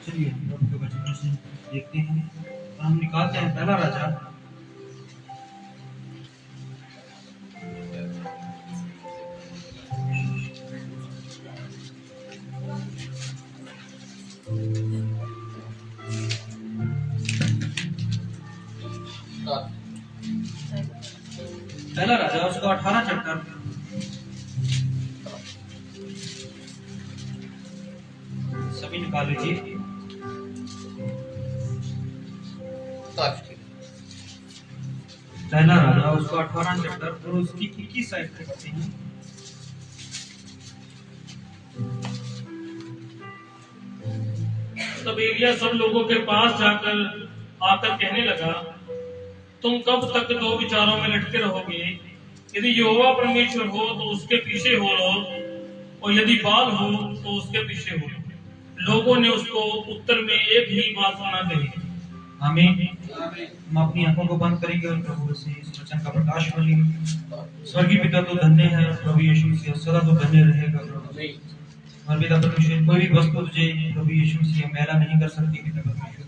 चलिए हम प्रभु के वचनों से देखते हैं और हम निकालते हैं पहला राजा उसका 18 चैप्टर सभी निकाल लीजिए। पहला राजा उसका 18 चैप्टर और उसकी 21 आयत को पढ़ते हैं। तब एलिया सब लोगों के पास जाकर आकर कहने लगा, तुम कब तक दो विचारों में लटके रहोगे? यदि यहोवा परमेश्वर हो तो उसके पीछे हो लो, और यदि बाल हो तो उसके पीछे हो। लोगों ने उसको उत्तर में एक ही बात सुना कही। आमीन। हम अपनी आंखों को बंद करेंगे और प्रभु से इस वचन का प्रकाश करेंगे। स्वर्गीय पिता तो धन्य है, प्रभु यीशु मसीह सदा तो धन्य रहेगा प्रभु। और पिता परमेश्वर कोई भी वस्तु तुझे प्रभु यीशु मसीह मैला नहीं कर सकती पिता परमेश्वर,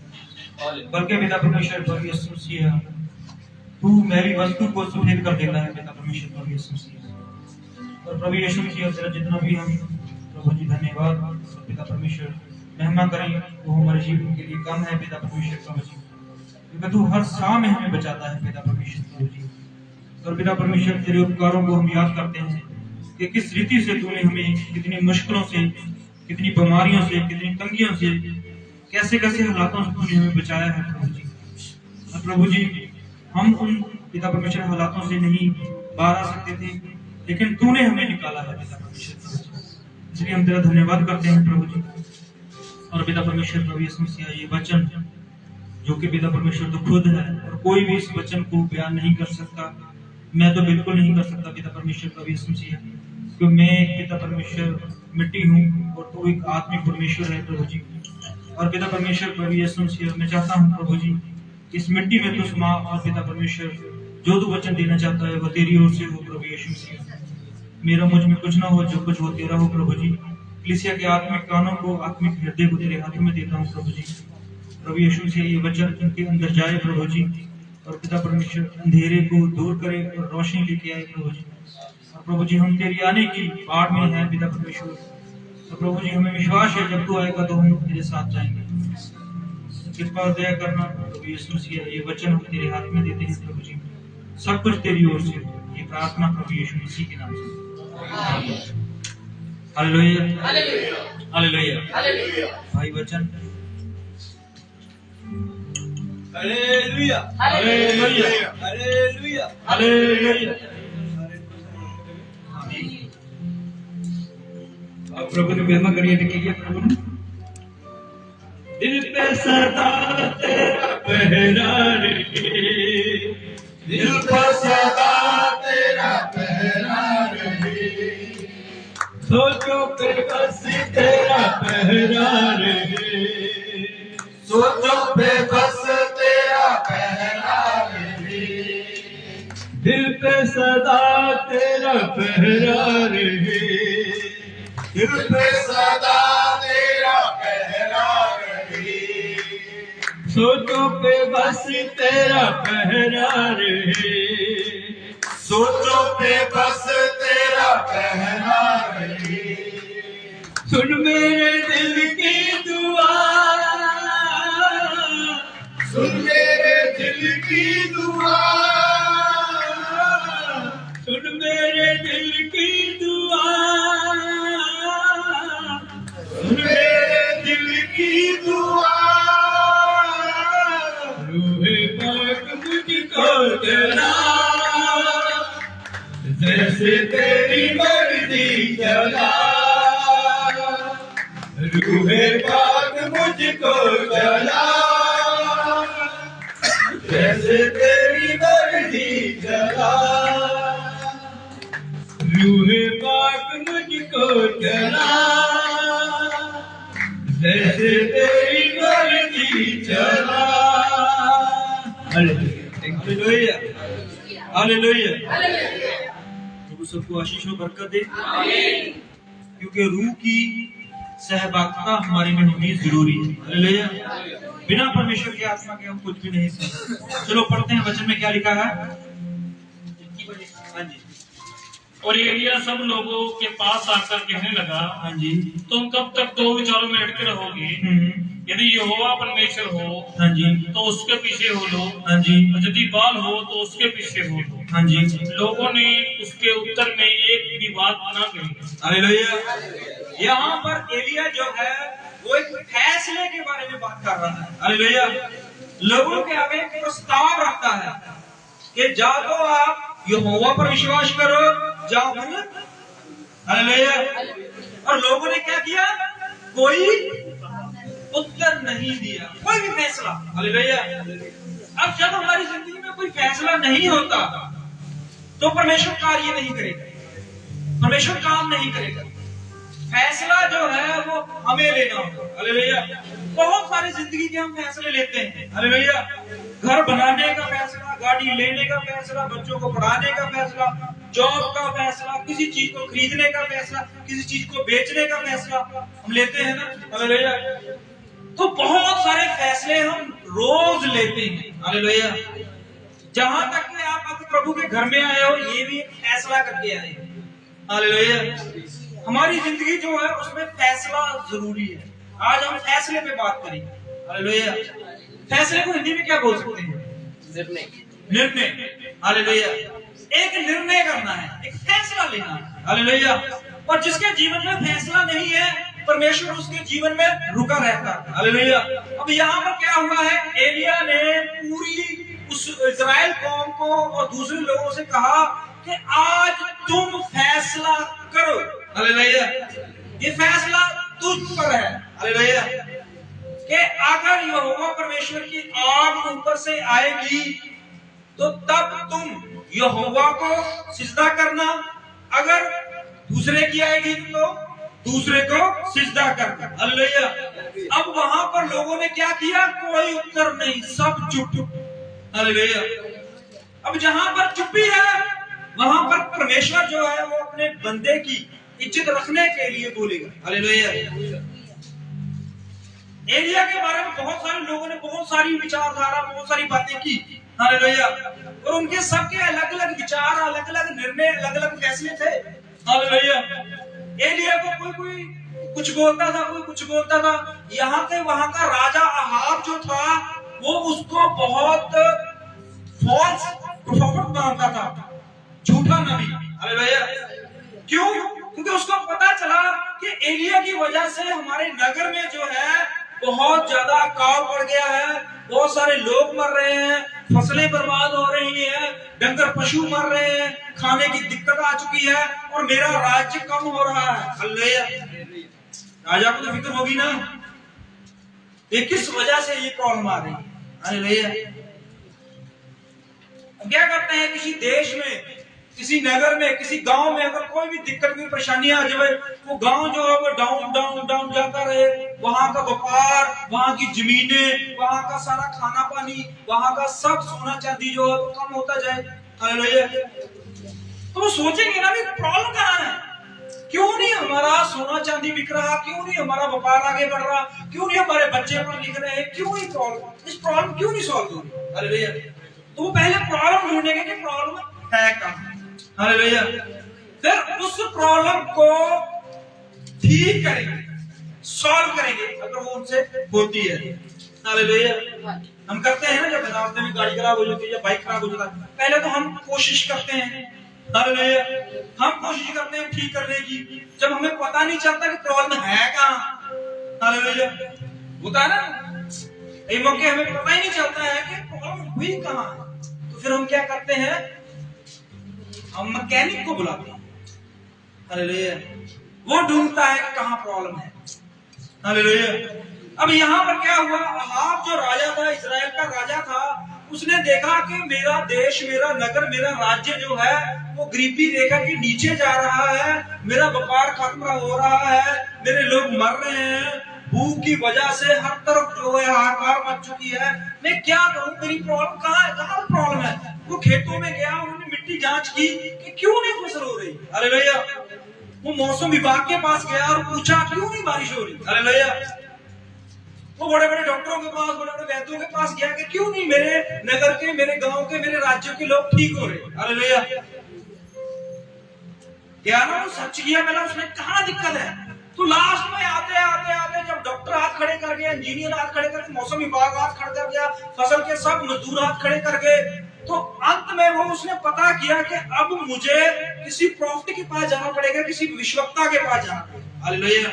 बल्कि पिता परमेश्वर प्रभु यीशु मसीह तू मैली वस्तु को सफेद कर देता है पिता परमेश्वर प्रभु यीशु मसीह। और प्रभु यीशु मसीह तेरा जितना भी हम प्रभु जी धन्यवाद पिता परमेश्वर महिमा करें वो हमारे जीवन के लिए कम है पिता परमेश्वर प्रभु जी, क्योंकि तू हर साल में हमें बचाता है पिता परमेश्वर प्रभु जी। और पिता परमेश्वर तेरे उपकारों को हम याद करते हैं कि किस रीति से तूने हमें कितनी मुश्किलों से, कितनी बीमारियों से, कितनी तंगियों से, कैसे कैसे हालातों से तूने हमें बचाया है प्रभु जी। और प्रभु जी हम उन पिता परमेश्वर हालातों से नहीं बाहर आ सकते थे, लेकिन तूने हमें निकाला है पिता परमेश्वर, इसलिए हम तेरा धन्यवाद करते हैं प्रभु जी। और पिता परमेश्वर प्रभु यीशु मसीह ये वचन जो कि पिता परमेश्वर तो खुद है और कोई भी इस वचन को बयान नहीं कर सकता, मैं तो बिल्कुल नहीं कर सकता पिता परमेश्वर प्रभु यीशु मसीह, क्योंकि मैं पिता परमेश्वर मिट्टी हूँ और तू एक आत्मिक परमेश्वर है प्रभु जी। और पिता परमेश्वर प्रभु यीशु मसीह मैं चाहता हूँ प्रभु जी इस मिट्टी में तू समा, और पिता परमेश्वर जो तू वचन देना चाहता है वो तेरी ओर से हो प्रभु यीशु मसीह। मेरा मुझ में कुछ ना हो, जो कुछ हो तेरा हो प्रभु जी। कलीसिया के आत्मिक कानों को, आत्मिक हृदय को तेरे हाथों में देता हूँ प्रभु जी। प्रभु यीशु मसीह ये वचन उनके अंदर जाए प्रभु जी, और पिता परमेश्वर अंधेरे को दूर करे और रोशनी लेके आए प्रभु जी। और प्रभु जी हम तेरी आने की बाढ़ में हैं पिता परमेश्वर, तो प्रभु जी हमें विश्वास है जब तू आएगा तो हम तेरे साथ जाएंगे। कृपा और दया करना प्रभु यीशु मसीह, ये वचन हम तेरे हाथ में देते हैं प्रभु जी, सब कुछ तेरी ओर से। ये प्रार्थना प्रभु यीशु मसीह के नाम से। Hallelujah hallelujah hallelujah. भाई वचन हालेलुया हालेलुया हालेलुया हालेलुया। अब प्रभु ने महिमा करिए, देखिए प्रभु ने दिल पे सदा तेरा पहरा रे, दिल पे सदा तेरा पहरा रे, सोचो पे बस तेरा पहरा रे, सोचो पे बस तेरा पहरा रे, दिल पे सदा तेरा पहरा रे, दिल पे सदा तेरा पहरा रे, सोचो पे बस तेरा पहरा रे, सोचो पे बस तेरा पहरा रे, सुन मेरे दिल की दुआ, सुन मेरे दिल की दुआ, सुन मेरे दिल की दुआ, सुन मेरे दिल की दुआ, रूहे पाक मुझको चला, जैसे तेरी मर्जी चला, रूहे पाक मुझको चला, जैसे तेरी मर्जी चला, रूहे पाक मुझको चला, जैसे तेरी मर्जी चला। Hallelujah hallelujah. प्रभु सबको आशीष और बरकत दे, क्योंकि रूह की सहभागिता हमारे में होनी जरूरी है। हालेलुया। बिना परमेश्वर की आत्मा के हम कुछ भी नहीं सकते। चलो पढ़ते हैं वचन में क्या लिखा है। हाँ जी। और एलिया सब लोगों के पास आकर कहने लगा, हाँ जी। तुम कब तक दो विचारों में लटके रहोगे? यदि यहोवा परमेश्वर हो हाँ जी। तो उसके पीछे हो लो, हाँ जी। और यदि बाल हो तो उसके पीछे हो लो। हाँ जी। लोगों ने उसके उत्तर में एक भी बात न कही। हालेलुया। यहाँ पर एलिया जो है वो एक फैसले के बारे में बात कर रहा है। हालेलुया। लोगों के आगे एक प्रस्ताव रखता है कि जा तो आप यहोवा पर विश्वास करो, जाओ मत। हालेलुया। और लोगों ने क्या किया? कोई उत्तर नहीं दिया, कोई भी फैसला। हालेलुया। अब जब हमारी जिंदगी में कोई फैसला नहीं होता तो परमेश्वर कार्य नहीं करेगा, परमेश्वर काम नहीं करेगा। फैसला जो है वो हमें लेना होगा। हालेलुया। बहुत सारे जिंदगी के हम फैसले लेते हैं। हालेलुया। घर बनाने का फैसला, गाड़ी लेने का फैसला, बच्चों को पढ़ाने का फैसला, जॉब का फैसला, किसी चीज को खरीदने का फैसला, किसी चीज को बेचने का फैसला हम लेते हैं ना। हालेलुया। तो बहुत सारे फैसले हम रोज लेते हैं। हालेलुया। जहां तक कि आप अगर प्रभु के घर में आए हो, ये भी एक फैसला करके आए। हालेलुया। हमारी जिंदगी जो है उसमें फैसला जरूरी है। आज हम फैसले पे बात करेंगे। हालेलुया। फैसले को हिंदी में क्या बोल सकते हैं? निर्णय। निर्णय। हालेलुया। एक निर्णय करना है, एक फैसला लेना है। हालेलुया। और जिसके जीवन में फैसला नहीं है, परमेश्वर उसके जीवन में रुका रहता है। हालेलुया। अब यहाँ पर क्या हुआ है? एलिया ने पूरी उस इजराइल कौम को और दूसरे लोगों से कहा कि आज तुम फैसला करो। हालेलुया। ये फैसला तुझ पर है। हालेलुया। कि अगर यहोवा परमेश्वर की आग ऊपर से आएगी तो तब तुम यहोवा को सिजदा करना, अगर दूसरे की आएगी तो दूसरे को सिजदा करना। हालेलुया। अब वहां पर लोगों ने क्या किया? कोई उत्तर नहीं, सब चुप। हालेलुया। अब जहां पर चुप्पी है वहां पर परमेश्वर जो है वो अपने बंदे की इज्जत रखने के लिए बोलेगा। हालेलुया। एलिया के बारे में बहुत सारे लोगों ने बहुत सारी विचारधारा, बहुत सारी बातें की। हालेलुया। और उनके सबके अलग अलग विचार, अलग अलग निर्णय, अलग अलग फैसले थे। हालेलुया। एलिया को कोई कुछ बोलता था, कोई कुछ बोलता था। यहाँ के वहां का राजा अहाब जो था वो उसको बहुत फॉल्स प्रॉफिट मानता था, झूठा नबी। हालेलुया। क्यों? क्योंकि उसको पता चला कि एलिया की वजह से हमारे नगर में जो है बहुत ज्यादा अकाल पड़ गया है, बहुत सारे लोग मर रहे हैं, फसलें बर्बाद हो रही हैं, डंगर पशु मर रहे हैं, खाने की दिक्कत आ चुकी है और मेरा राज्य कम हो रहा है। हालेलुया। राजा को तो फिक्र होगी ना, ये किस वजह से ये प्रॉब्लम आ रही है। हालेलुया। क्या करते हैं? किसी देश में, किसी नगर में, किसी गांव में अगर कोई भी दिक्कत, कोई परेशानी आ जाए, वो गांव जो है वो डाउन डाउन डाउन जाता रहे। वहां का व्यापार, वहां की जमीनें, वहां का सारा खाना पानी, वहां का सब सोना चांदी जो है वो कम होता जाए। हालेलुया। तो वो सोचेंगे ना भी प्रॉब्लम कहाँ है, क्यों नहीं हमारा सोना चांदी बिक रहा, क्यों नहीं हमारा व्यापार आगे बढ़ रहा, क्यों नहीं हमारे बच्चे पढ़ लिख रहे हैं, क्यों नहीं प्रॉब्लम, इस प्रॉब्लम क्यों नहीं सॉल्व हो रही। हालेलुया। तो वो पहले प्रॉब्लम ढूंढेंगे कि प्रॉब्लम है कहाँ। हालेलुया। फिर उस प्रॉब्लम को ठीक करेंगे, सॉल्व करेंगे अगर वो उनसे होती है। हालेलुया। हम करते हैं ना, जब रास्ते में गाड़ी खराब हो जाती है या बाइक खराब हो जाता है, पहले तो हम कोशिश करते हैं। हालेलुया। हम कोशिश करते हैं ठीक करने की, जब हमें पता नहीं चलता कि प्रॉब्लम है कहाँ। हालेलुया। होता है ना, कई मौके हमें पता ही नहीं चलता है कि प्रॉब्लम हुई कहाँ है, तो फिर हम क्या करते हैं? हम मैकेनिक को बुलाते हैं। हालेलुया। वो ढूंढता है कि कहाँ प्रॉब्लम है। हालेलुया। अब यहाँ पर क्या हुआ? अहाब जो राजा था, इजराइल का राजा था, उसने देखा कि मेरा देश, मेरा नगर, मेरा राज्य जो है वो गरीबी रेखा के नीचे जा रहा है, मेरा व्यापार खत्म हो रहा है, मेरे लोग मर रहे हैं, भूख की वजह से हर तरफ जो है हाहाकार मच चुकी है, मैं क्या करूं? मेरी प्रॉब्लम कहाँ है? कहाँ प्रॉब्लम है? वो खेतों में गया, उन्होंने मिट्टी जांच की कि क्यों नहीं फसल हो रही। हालेलुया। वो मौसम विभाग के पास गया और पूछा क्यों नहीं बारिश हो रही। हालेलुया। वो बड़े बड़े डॉक्टरों के पास, बड़े बड़े वैद्यों के पास गया कि क्यों नहीं मेरे नगर के, मेरे गांव के, मेरे राज्यों के लोग ठीक हो रहे। हालेलुया। क्या ना वो सच किया मैंने, उसने कहा दिक्कत है। तो लास्ट में आते आते आते जब डॉक्टर हाथ खड़े कर गए, इंजीनियर हाथ खड़े कर गए, मौसम विभाग हाथ खड़े कर गया, फसल के सब मजदूर हाथ खड़े कर गए, तो अंत में वो उसने पता किया कि अब मुझे किसी प्रॉफिट के पास जाना पड़ेगा, किसी विश्वक्ता के पास जाना पड़ेगा। हालेलुया।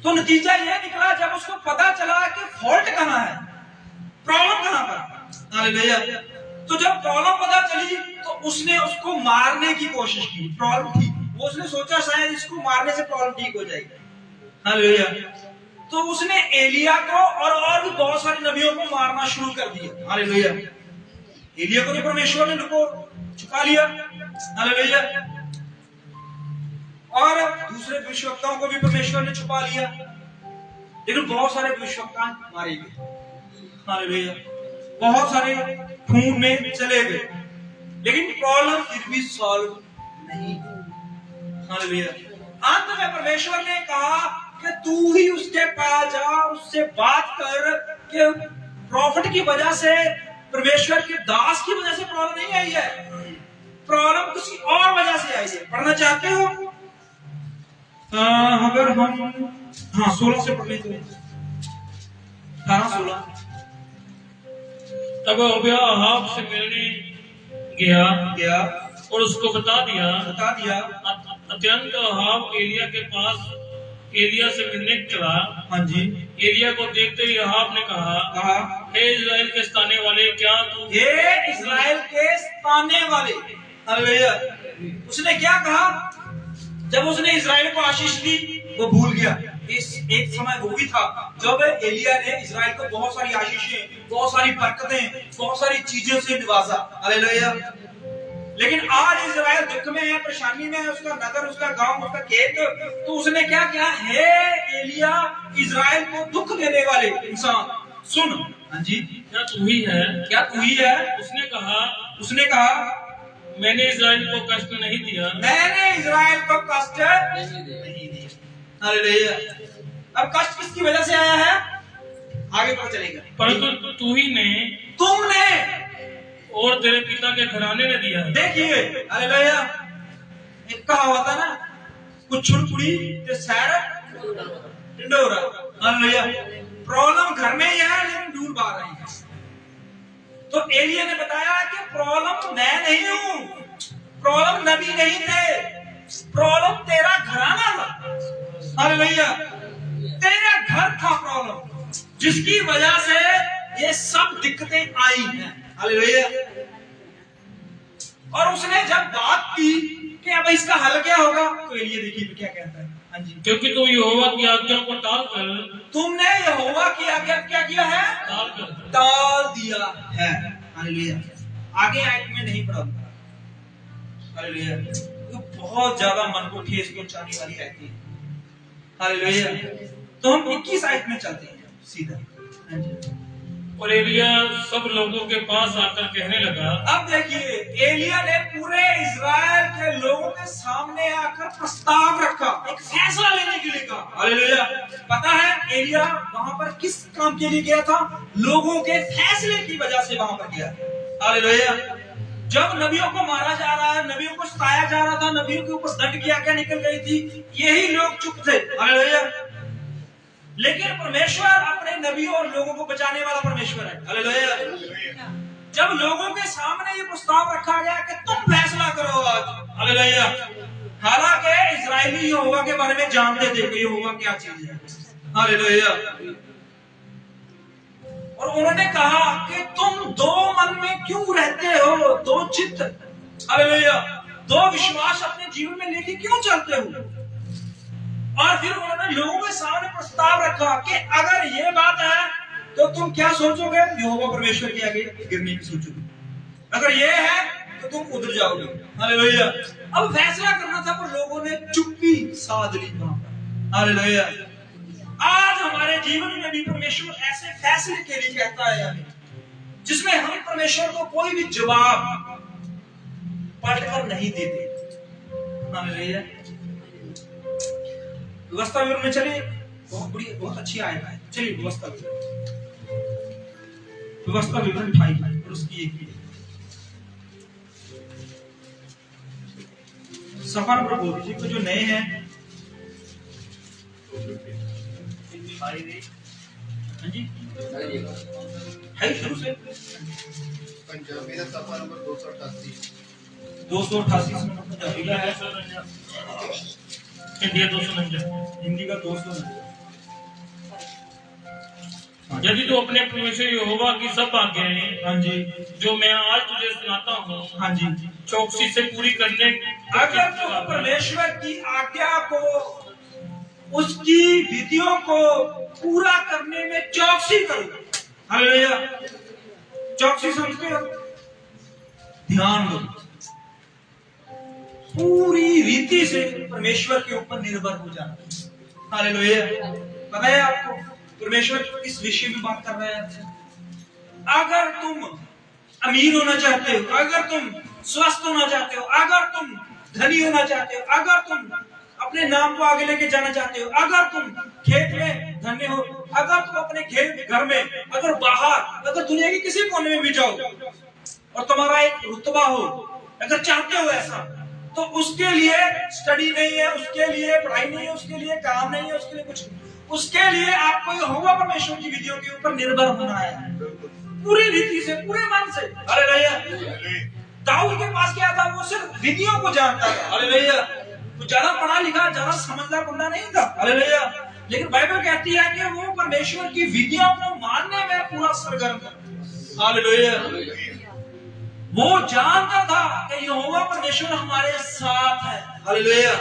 तो नतीजा ये निकला जब उसको पता चला कि फॉल्ट कहाँ है, प्रॉब्लम कहाँ पर। हालेलुया। तो जब प्रॉब्लम पता चली तो उसने उसको मारने की कोशिश की। प्रॉब्लम थी, वो उसने सोचा शायद इसको मारने से प्रॉब्लम ठीक हो जाएगी। हालेलुया। तो उसने एलिया को और भी बहुत सारे नबियों को मारना शुरू कर दिया। हालेलुया। एलिया को तो परमेश्वर ने छुपा लिया। हालेलुया। और दूसरे भविष्यवक्ताओं को भी परमेश्वर ने छुपा लिया, लेकिन बहुत सारे भविष्यवक्ता मारे गए। हालेलुया। बहुत सारे खून में चले गए, लेकिन प्रॉब्लम फिर भी सॉल्व नहीं। हालेलुया। अंत में परमेश्वर ने कहा कि तू ही उसके पास जा, उससे बात कर कि प्रॉफिट की वजह से, परमेश्वर के दास की वजह से प्रॉब्लम नहीं आई है, प्रॉब्लम किसी और वजह से आई है। पढ़ना चाहते हो? अगर हम 16 से पढ़ लेते हैं। 16। तब अहाब से मिलने गया और उसको बता दिया। अत्यंत अहाब एलिया के पास एलिया से मिलने चला। हाँ जी। एलिया को देखते ही अहाब ने कहा, हे इस्राएल के स्थाने वाले, क्या तू, हे इस्राएल के स्थाने वाले। हालेलुया। उसने क्या कहा? जब उसने इस्राएल को आशीष दी वो भूल गया। एक समय वो भी था जब एलिया ने इस्राएल को बहुत सारी आशीषें, बहुत सारी बरकतें, बहुत सारी चीजों से निवाजा। हालेलुया। लेकिन आज इस्राएल दुख में है, परेशानी में है, उसका नगर, उसका गांव, उसका खेत। तो उसने क्या किया? हे एलिया, इस्राएल को दुख देने वाले इंसान, सुन। हाँ जी। क्या तू ही है? क्या तू ही है? उसने कहा मैंने इस्राएल को कष्ट नहीं दिया। मैंने इस्राएल को कष्ट नहीं दिया। हालेलुया। अब कष्ट किसकी वजह से आया है आगे पता चलेगा। परंतु तू ही ने, तुमने और तेरे पिता के घराने ने दिया है। देखिए, हालेलुया। एक कहा हुआ था ना, कुछ छुड़कुड़ी ते सैर टिंडोरा। हालेलुया। प्रॉब्लम घर में ही है, लेकिन दूर बाहर नहीं है। तो एलिया ने बताया कि प्रॉब्लम मैं नहीं हूं, प्रॉब्लम नबी नहीं थे, प्रॉब्लम तेरा घराना था। हालेलुया। तेरा घर था प्रॉब्लम, जिसकी वजह से ये सब दिक्कतें आई हैं। हालेलुया। और उसने जब बात की कि अब इसका हल क्या होगा, तो एलिया देखिए क्या कहता है। हाँ जी। क्योंकि तू यहोवा की आज्ञा को टालकर, तुमने यहोवा की आज्ञा क्या किया है? टाल दिया है। हालेलुया। आगे आयत में नहीं पढ़ा। हालेलुया। तो बहुत ज्यादा मन को ठेस पहुंचाने वाली आयत है। हालेलुया। तो हम 21 आयत में चलते हैं सीधा। हाँ जी। और एलिया सब लोगों के पास आकर कहने लगा। अब देखिए, एलिया ने पूरे इज़राइल के लोगों के सामने आकर प्रस्ताव रखा, एक फैसला लेने के लिए कहा। हालेलुया। पता है एलिया वहां पर किस काम के लिए गया था? लोगों के फैसले की वजह से वहां पर गया। हालेलुया। जब नबियों को मारा जा रहा है, नबियों को सताया जा रहा था, नबियों के ऊपर दंड की आज्ञा निकल गई थी, यही लोग चुप थे। हालेलुया। लेकिन परमेश्वर अपने नबियों और लोगों को बचाने वाला परमेश्वर है। हालेलुया। जब लोगों के सामने ये प्रस्ताव रखा गया कि तुम फैसला करो आज। हालेलुया। हालांकि इजरायली यहोवा के बारे में जानते थे कि यहोवा क्या चीज है। हालेलुया। और उन्होंने कहा कि तुम दो मन में क्यों रहते हो, दो चित्त। हालेलुया। दो विश्वास अपने जीवन में लेके क्यों चलते हो? और फिर उन्होंने लोगों के सामने प्रस्ताव रखा कि अगर ये बात है तो तुम क्या सोचोगे? यहोवा परमेश्वर के आगे गिरने की सोचोगे। अगर ये है तो तुम उधर जाओगे। हालेलुया। अब फैसला करना था, पर लोगों ने चुप्पी साध ली वहां पर। हालेलुया। आज हमारे जीवन में भी परमेश्वर ऐसे फैसले के लिए कहता है हमें, जिसमें हम परमेश्वर को कोई भी जवाब पढ़कर नहीं देते। हालेलुया। व्यवस्था विवरण में चलिए, बहुत बढ़िया, बहुत अच्छी आयत है। चलिए व्यवस्था विवरण 28 और उसकी 1 सफा नंबर बोल दीजिए तो जो नए हैं। हाँ जी, है शुरू से पंजाबी का सफा नंबर 288 288 पंजाबी का है, इंडिया 249। हिंदी का 200। यदि तू अपने परमेश्वर यहोवा की सब आज्ञाएं हाँ जी, जो मैं आज तुझे सुनाता हूँ हाँ जी। चौकसी से पूरी करने अगर तुम परमेश्वर की आज्ञा को, उसकी विधियों को पूरा करने में चौकसी करो। हालेलुया। चौकसी समझते हो? ध्यान दो, पूरी रीति से परमेश्वर के ऊपर निर्भर हो जाना। हालेलुया। पता है आपको परमेश्वर इस विषय में बात कर रहा है। अगर तुम अमीर होना चाहते हो, अगर तुम स्वस्थ होना चाहते हो, अगर तुम धनी होना चाहते हो, अगर तुम अपने नाम को आगे लेके जाना चाहते हो, अगर तुम खेत में धन्य हो, अगर तुम अपने खेत घर में, अगर बाहर, अगर दुनिया के किसी कोने में भी जाओ और तुम्हारा एक रुतबा हो, अगर चाहते हो ऐसा, तो उसके लिए स्टडी नहीं है, उसके लिए पढ़ाई नहीं है, उसके लिए काम नहीं है, उसके लिए कुछ नहीं। उसके लिए आपको यहोवा परमेश्वर की विधियों के ऊपर निर्भर होना है, पूरी रीति से, पूरे मन से। हालेलुया। दाऊद के पास क्या था? वो सिर्फ विधियों को जानता था। हालेलुया। वो ज्यादा पढ़ा लिखा, ज्यादा समझदार बंदा नहीं था। हालेलुया। लेकिन बाइबल कहती है कि वो परमेश्वर की विधियों को मानने में पूरा सरगर्म था। हालेलुया। वो जानता था कि यहोवा परमेश्वर हमारे साथ है। हालेलुया।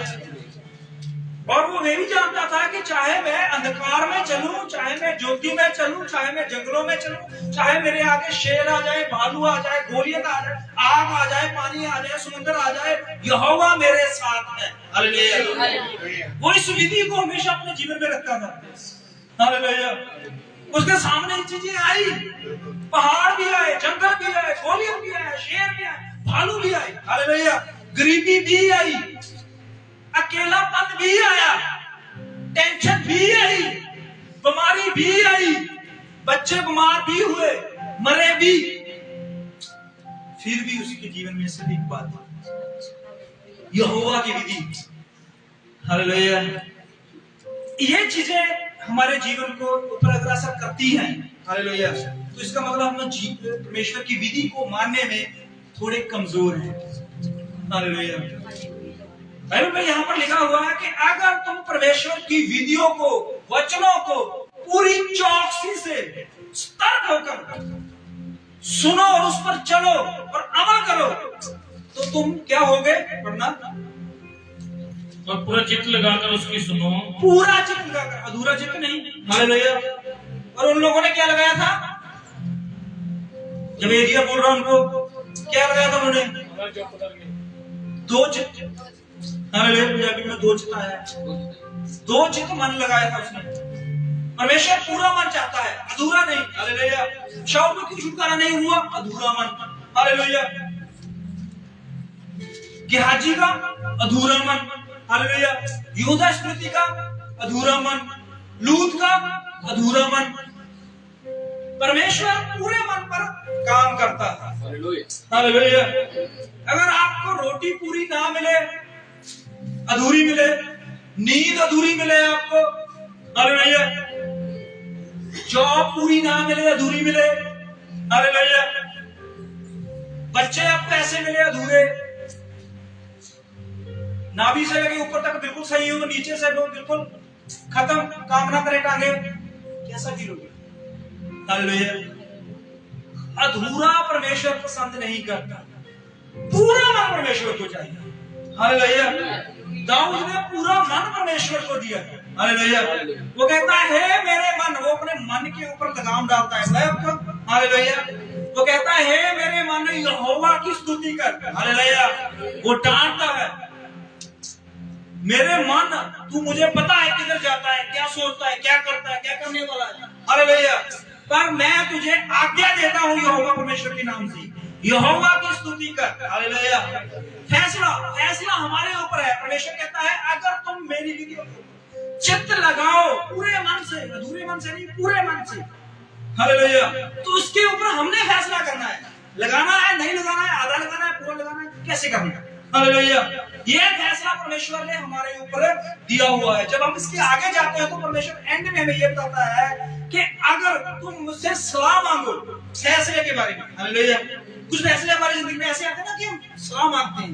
और वो ये भी जानता था कि चाहे मैं अंधकार में चलूं, चाहे मैं ज्योति में चलूं, चाहे मैं जंगलों में चलूं, चाहे मेरे आगे शेर आ जाए, भालू आ जाए, गोलियत आ जाए, आग आ जाए, पानी आ जाए, समुद्र आ जाए, यहोवा मेरे साथ है। हालेलुया। वो इस विधि को हमेशा अपने जीवन में रखता था। हालेलुया। उसके सामने चीजें आई, पहाड़ भी आए, जंगल भी आए, गोलियत भी आए, शेर भी आए, भालू भी आए। हालेलुया। गरीबी भी आई, अकेलापन भी आया, टेंशन भी आई, बीमारी भी आई, बच्चे बीमार भी हुए, मरे भी, फिर भी उसके जीवन में सिर्फ एक बात, यहोवा की विधि। हालेलुया। ये चीजें हमारे जीवन को ऊपर अगर असर करती हैं, हालेलुया, तो इसका मतलब हम परमेश्वर की विधि को मानने में थोड़े कमजोर हैं। हालेलुया। बाइबल में यहाँ पर लिखा हुआ है कि अगर तुम परमेश्वर की विधियों को, वचनों को पूरी चौकसी से सतर्क होकर सुनो और उस पर चलो और अमल करो, तो तुम क्या होगे? पढ़ना। और पूरा चित्त लगाकर उसकी सुनो। पूरा चित्त लगाकर, अधूरा चित्त नहीं। हालेलुया। और उन लोगों ने क्या लगाया था? जब एरिया बोल रहा उनको क्या लगाया था उन्होंने? दो चित्त। हालेलुया। पंजाबी में दो चित्त आया, दो चित्त मन लगाया था उसने। परमेश्वर पूरा मन चाहता है, अधूरा नहीं। हालेलुया। शाऊल को क्यों छुटकारा नहीं हुआ? अधूरा मन। हालेलुया। गेहाजी का अधूरा मन। हालेलुया। यहूदा स्मृति का अधूरा मन, लूत का अधूरा मन। परमेश्वर पूरे मन पर काम करता है। हालेलुया। अगर आपको रोटी पूरी ना मिले, अधूरी मिले, नींद अधूरी मिले आपको, हालेलुया, जॉब पूरी ना मिले, अधूरी मिले, हालेलुया, बच्चे आपको ऐसे मिले अधूरे, नाभि से लगे ऊपर तक बिल्कुल सही हो, नीचे से लोग बिल्कुल खत्म, काम ना करे टांगे, कैसा फील होगा? हालेलुया। अधूरा परमेश्वर पसंद नहीं करता, पूरा मन परमेश्वर को चाहिए। हालेलुया। दाऊद ने पूरा मन परमेश्वर को दिया। हालेलुया। वो कहता है हे मेरे मन, वो अपने मन के ऊपर लगाम डालता है। हालेलुया। वो कहता है हे मेरे मन, यहोवा की स्तुति कर। हालेलुया। वो डांटता है, मेरे मन तू मुझे पता है किधर जाता है, क्या सोचता है, क्या करता है, क्या करने वाला है। हालेलुया। पर मैं तुझे आज्ञा देता हूँ यहोवा परमेश्वर के नाम से, यहोवा की स्तुति कर। हालेलुया। फैसला फैसला हमारे ऊपर है। परमेश्वर कहता है अगर तुम मेरी विधियों को चित्त लगाओ पूरे मन से, अधूरे मन से नहीं, पूरे मन से, हालेलुया, तो उसके ऊपर हमने फैसला करना है। लगाना है, नहीं लगाना है, आधा लगाना है, पूरा लगाना है, कैसे करना है। हालेलुया। ये फैसला परमेश्वर ने हमारे ऊपर दिया हुआ है। जब हम इसके आगे जाते हैं तो परमेश्वर एंड में हमें ये बताता है कि अगर तुम मुझसे सलाह मांगो फैसले के बारे में। हालेलुया। कुछ फैसले हमारी जिंदगी में ऐसे आते हैं ना कि हम सलाह मांगते हैं।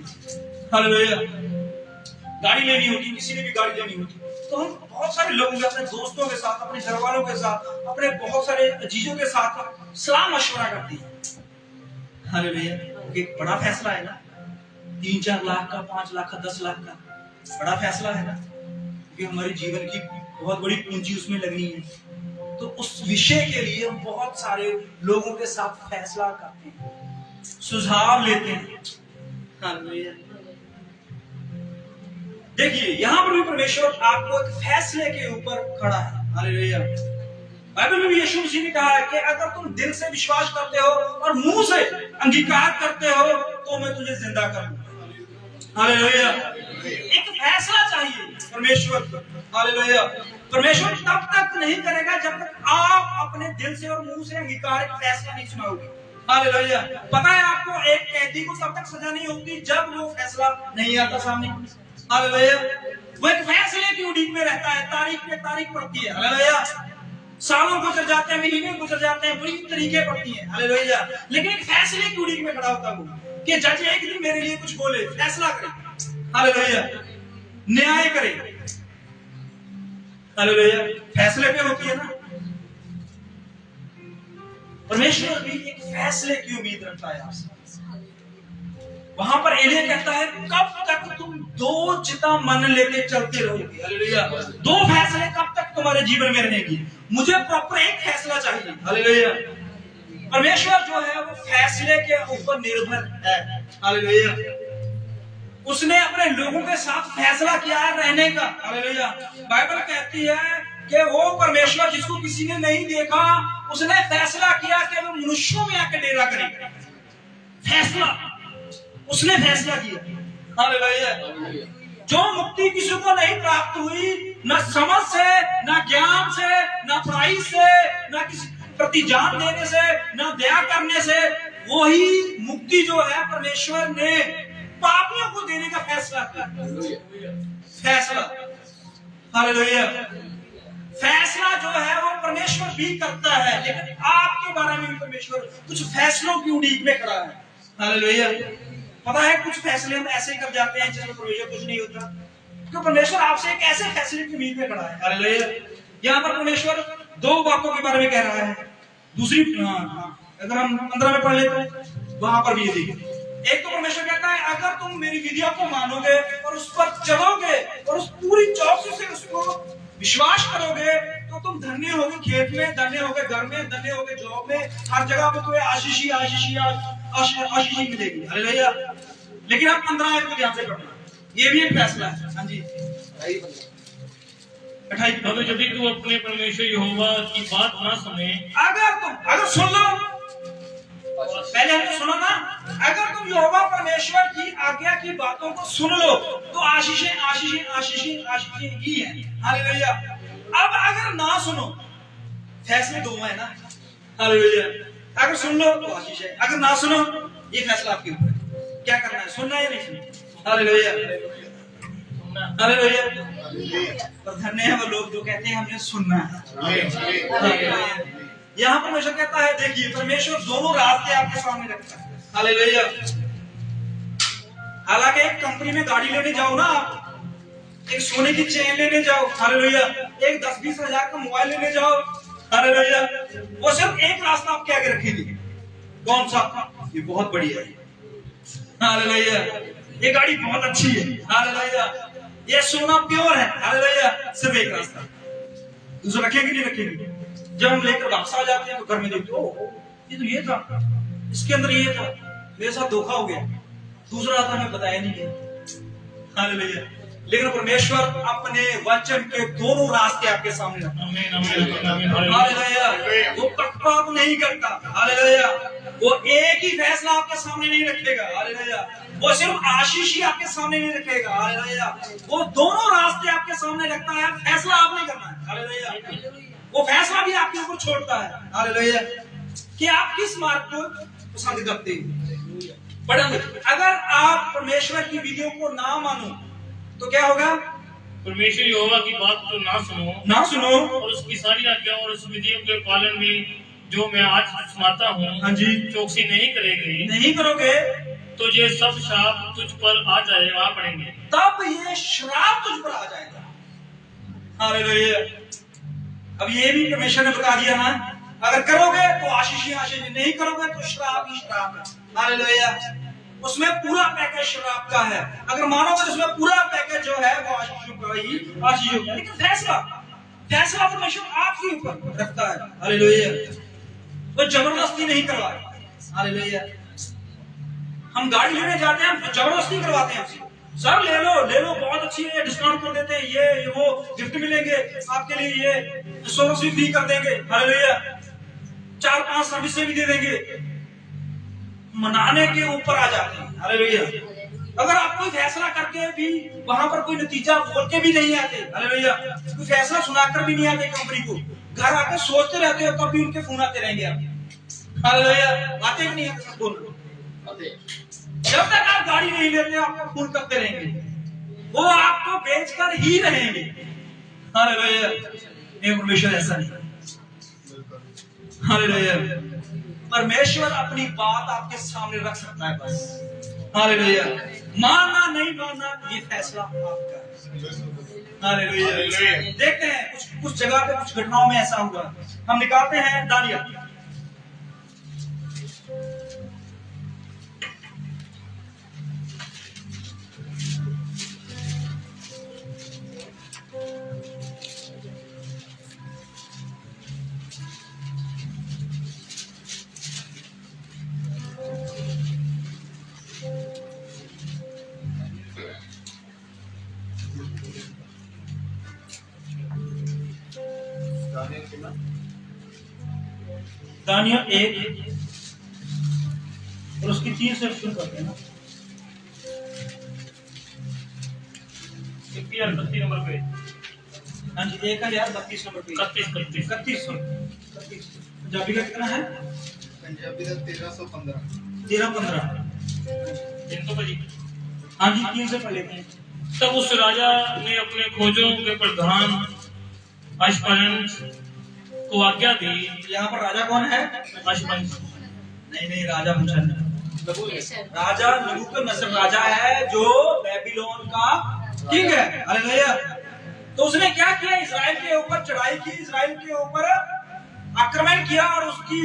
हालेलुया। गाड़ी लेनी होती, किसी ने भी गाड़ी लेनी होती, तो हम बहुत सारे लोगों के, अपने दोस्तों के साथ, अपने घर वालों के साथ, अपने बहुत सारे अजीजों के साथ सलाह मशवरा करते हैं। हालेलुया। एक बड़ा फैसला है ना, 3-4 लाख का, 5 लाख का, 10 लाख का बड़ा फैसला है ना, कि हमारे जीवन की बहुत बड़ी पूंजी उसमें लगनी है। तो उस विषय के लिए हम बहुत सारे लोगों के साथ फैसला करते हैं, सुझाव लेते हैं। हालेलुया। देखिए यहां पर भी परमेश्वर आपको एक फैसले के ऊपर खड़ा है। हालेलुया। बाइबल में भी यीशु मसीह ने कहा है कि अगर तुम दिल से विश्वास करते हो और मुंह से अंगीकार करते हो तो मैं तुझे जिंदा करूंगा। हालेलुया। एक फैसला चाहिए परमेश्वर। हालेलुया। परमेश्वर तब तक नहीं करेगा जब तक आप अपने दिल से और मुंह से अंगीकार एक फैसला नहीं सुनाओगे। हालेलुया। पता है आपको, एक कैदी को तब तक सजा नहीं होती जब वो फैसला नहीं आता सामने। हालेलुया। वो एक फैसले की उड़ीक में रहता है, तारीख पे तारीख पड़ती है। हालेलुया। सालों गुजर जाते हैं, महीने गुजर जाते हैं, बुरी तरीके पड़ती हैं। हालेलुया। लेकिन एक फैसले की उड़ीक में खड़ा होता है वो, कि जज एक दिन मेरे लिए कुछ बोले, फैसला करे। हालेलुया। न्याय करे। हालेलुया। फैसले पे होती है ना। परमेश्वर भी एक फैसले की उम्मीद रखता है आपसे। वहां पर एलिया कहता है कब तक तुम दो चिता मन लेके चलते रहोगे। हालेलुया। दो फैसले कब तक तुम्हारे जीवन में रहेंगे। मुझे प्रॉपर एक फैसला चाहिए। हालेलुया। परमेश्वर जो है वो फैसले के ऊपर निर्भर है। हालेलुया। उसने अपने लोगों के साथ फैसला किया है रहने का। हालेलुया। बाइबल कहती है कि वो परमेश्वर जिसको किसी ने नहीं देखा, उसने फैसला किया कि वो मनुष्यों में आके डेरा करेगा। फैसला उसने फैसला किया। हालेलुया। जो मुक्ति किसी को नहीं प्राप्त हुई, न समझ से, न ज्ञान से, न पढ़ाई से, न किसी प्रति जान देने से, न दया करने से, वही मुक्ति जो है परमेश्वर ने पापियों को देने का फैसला किया। फैसला। हालेलुया। फैसला जो है वो परमेश्वर भी करता है, लेकिन आपके बारे में भी परमेश्वर कुछ फैसलों की उड़ीक में खड़ा है। हालेलुया। पता है कुछ फैसले हम ऐसे ही कर जाते हैं जिसमें परमेश्वर कुछ नहीं होता, क्योंकि परमेश्वर आपसे एक ऐसे फैसले की उम्मीद में खड़ा है। हालेलुया। यहाँ पर परमेश्वर दो बातों के बारे में कह रहा है। दूसरी अगर हम 15 में पढ़ लेते हैं, वहां पर भी ये देखिए। एक तो परमेश्वर कहता है अगर तुम मेरी विधियों को मानोगे और उस पर चलोगे और उस पूरी चौकसी से उसको विश्वास करोगे तो तुम धन्य होगे। खेत में धन्य होगे, घर में धन्य होगे, जॉब में, हर जगह पे तुम्हें आशीष ही मिलेगी। हालेलुया। लेकिन आप 15 आयत को ध्यान से पढ़ना, ये भी एक फैसला है। हाँ जी। 28 अब यदि तू अपने परमेश्वर यहोवा की बात ना सुने, अगर सुन लो, पहले हमने सुना ना, अगर तुम यहोवा परमेश्वर की आज्ञा की बातों को सुन लो तो आशीषें आशीषें आशीषें आशीषें ही है। हालेलुया। अब अगर ना सुनो, फैसले दो है ना। हालेलुया। अगर सुन लो तो आशीष है, अगर ना सुनो ये फैसला आपके ऊपर है, क्या करना है, सुनना या नहीं सुनना। हालेलुया। हालेलुया। पर धन्य है वो लोग जो कहते हैं हमने सुनना है। यहाँ परमेश्वर कहता है देखिए, परमेश्वर दोनों रास्ते आपके सामने रखता है। हालेलुया। हालांकि एक कंपनी में गाड़ी लेने जाओ ना, एक सोने की चेन लेने जाओ, हालेलुया, एक 10-20 हजार का मोबाइल लेने जाओ, हालेलुया, वो सिर्फ एक रास्ता आपके आगे रखेंगे। कौन सा? ये बहुत बढ़िया है। हालेलुया। ये गाड़ी बहुत अच्छी है। हालेलुया। ये सोना प्योर है। हालेलुया। सिर्फ एक रास्ता। दूसरा रखेंगे नहीं रखेंगे। जब हम लेकर वापस आ जाते हैं तो घर में देखते हो ये तो ये था, इसके अंदर ये था, मेरे साथ धोखा हो गया, दूसरा था मैं बताया नहीं गया। हालेलुया। लेकिन परमेश्वर अपने वचन के दोनों रास्ते आपके सामने रखता है। आमीन आमीन आमीन हालेलुया। वो पक्षपात नहीं करता। हालेलुया। वो एक ही फैसला आपके सामने नहीं रखेगा। हालेलुया। वो सिर्फ आशीष ही आपके सामने नहीं रखेगा। हालेलुया। वो दोनों रास्ते आपके सामने रखता है, फैसला आपने करना है। हालेलुया। वो फैसला भी आपके ऊपर छोड़ता है। हालेलुया। कि आप किस मार्ग को पसंद करते हैं। बड़ा अगर आप परमेश्वर की विधियों को ना मानो तो क्या होगा? परमेश्वर यहोवा की बात को ना सुनो और उसकी सारी आज्ञा और उस विधियों के पालन में जो मैं आज सुनाता हूँ, हाँ जी, चौकसी नहीं करोगे तो ये सब श्राप तुझ पर आ पड़ेंगे। तब ये श्राप तुझ पर आ जाएगा। हालेलुया। अब ये भी परमेश्वर ने बता दिया ना, अगर करोगे तो आशीष ही आशीष, नहीं करोगे तो श्राप ही श्राप है। हालेलुया। उसमें पूरा पैकेज श्राप का है, अगर मानोगे तो उसमें पूरा पैकेज जो है वो आशीषों का ही आशीषों का। लेकिन फैसला परमेश्वर आपके ऊपर रखता है। हालेलुया। वो जबरदस्ती नहीं करवाता। हालेलुया। हम गाड़ी लेने जाते हैं, हम जबरदस्ती करवाते हैं हमसे, सर ले लो बहुत अच्छी है, डिस्काउंट कर देते हैं, ये वो गिफ्ट मिलेंगे आपके लिए, ये इंश्योरेंस भी फ्री कर देंगे। हालेलुया। 4-5 सर्विसें भी दे देंगे। मनाने के ऊपर आ जाते हैं। हालेलुया। अगर आप कोई फैसला करके भी वहां पर कोई नतीजा बोल के भी नहीं आते, हालेलुया, कोई फैसला सुनाकर भी नहीं आते कंपनी को, घर आके सोचते रहते हो, तब भी उनके फोन आते रहेंगे आप। हालेलुया। आते भी नहीं आते सब फोन, जब तक आप गाड़ी नहीं लेते आपको फोन करते रहेंगे, वो आपको बेचकर ही रहेंगे। हालेलुया। परमेश्वर ऐसा नहीं। हालेलुया। परमेश्वर अपनी बात आपके सामने रख सकता है बस। हालेलुया। मानना नहीं मानना ये फैसला आपका है। हालेलुया। देखते हैं कुछ जगह पे कुछ घटनाओं में ऐसा हुआ। हम निकालते हैं दानियल। दानियल 1 और उसकी 3 से शुरू करते हैं ना। 31 नंबर पे। हाँ जी, 1032 नंबर पे। 31 पंजाबी का कितना है? पंजाबी का 1315। 13-15। हाँ जी, 3 से पढ़ लेते हैं। तब उस राजा ने अपने खोजों के प्रधान अश्पनस को आज्ञा दी। यहाँ पर राजा कौन है? अश्पनस नहीं, राजा राजा नबूकदनेस्सर राजा है जो बेबीलोन का किंग है। हालेलुया। तो उसने क्या किया? इजराइल के ऊपर चढ़ाई की, इजराइल के ऊपर आक्रमण किया और उसकी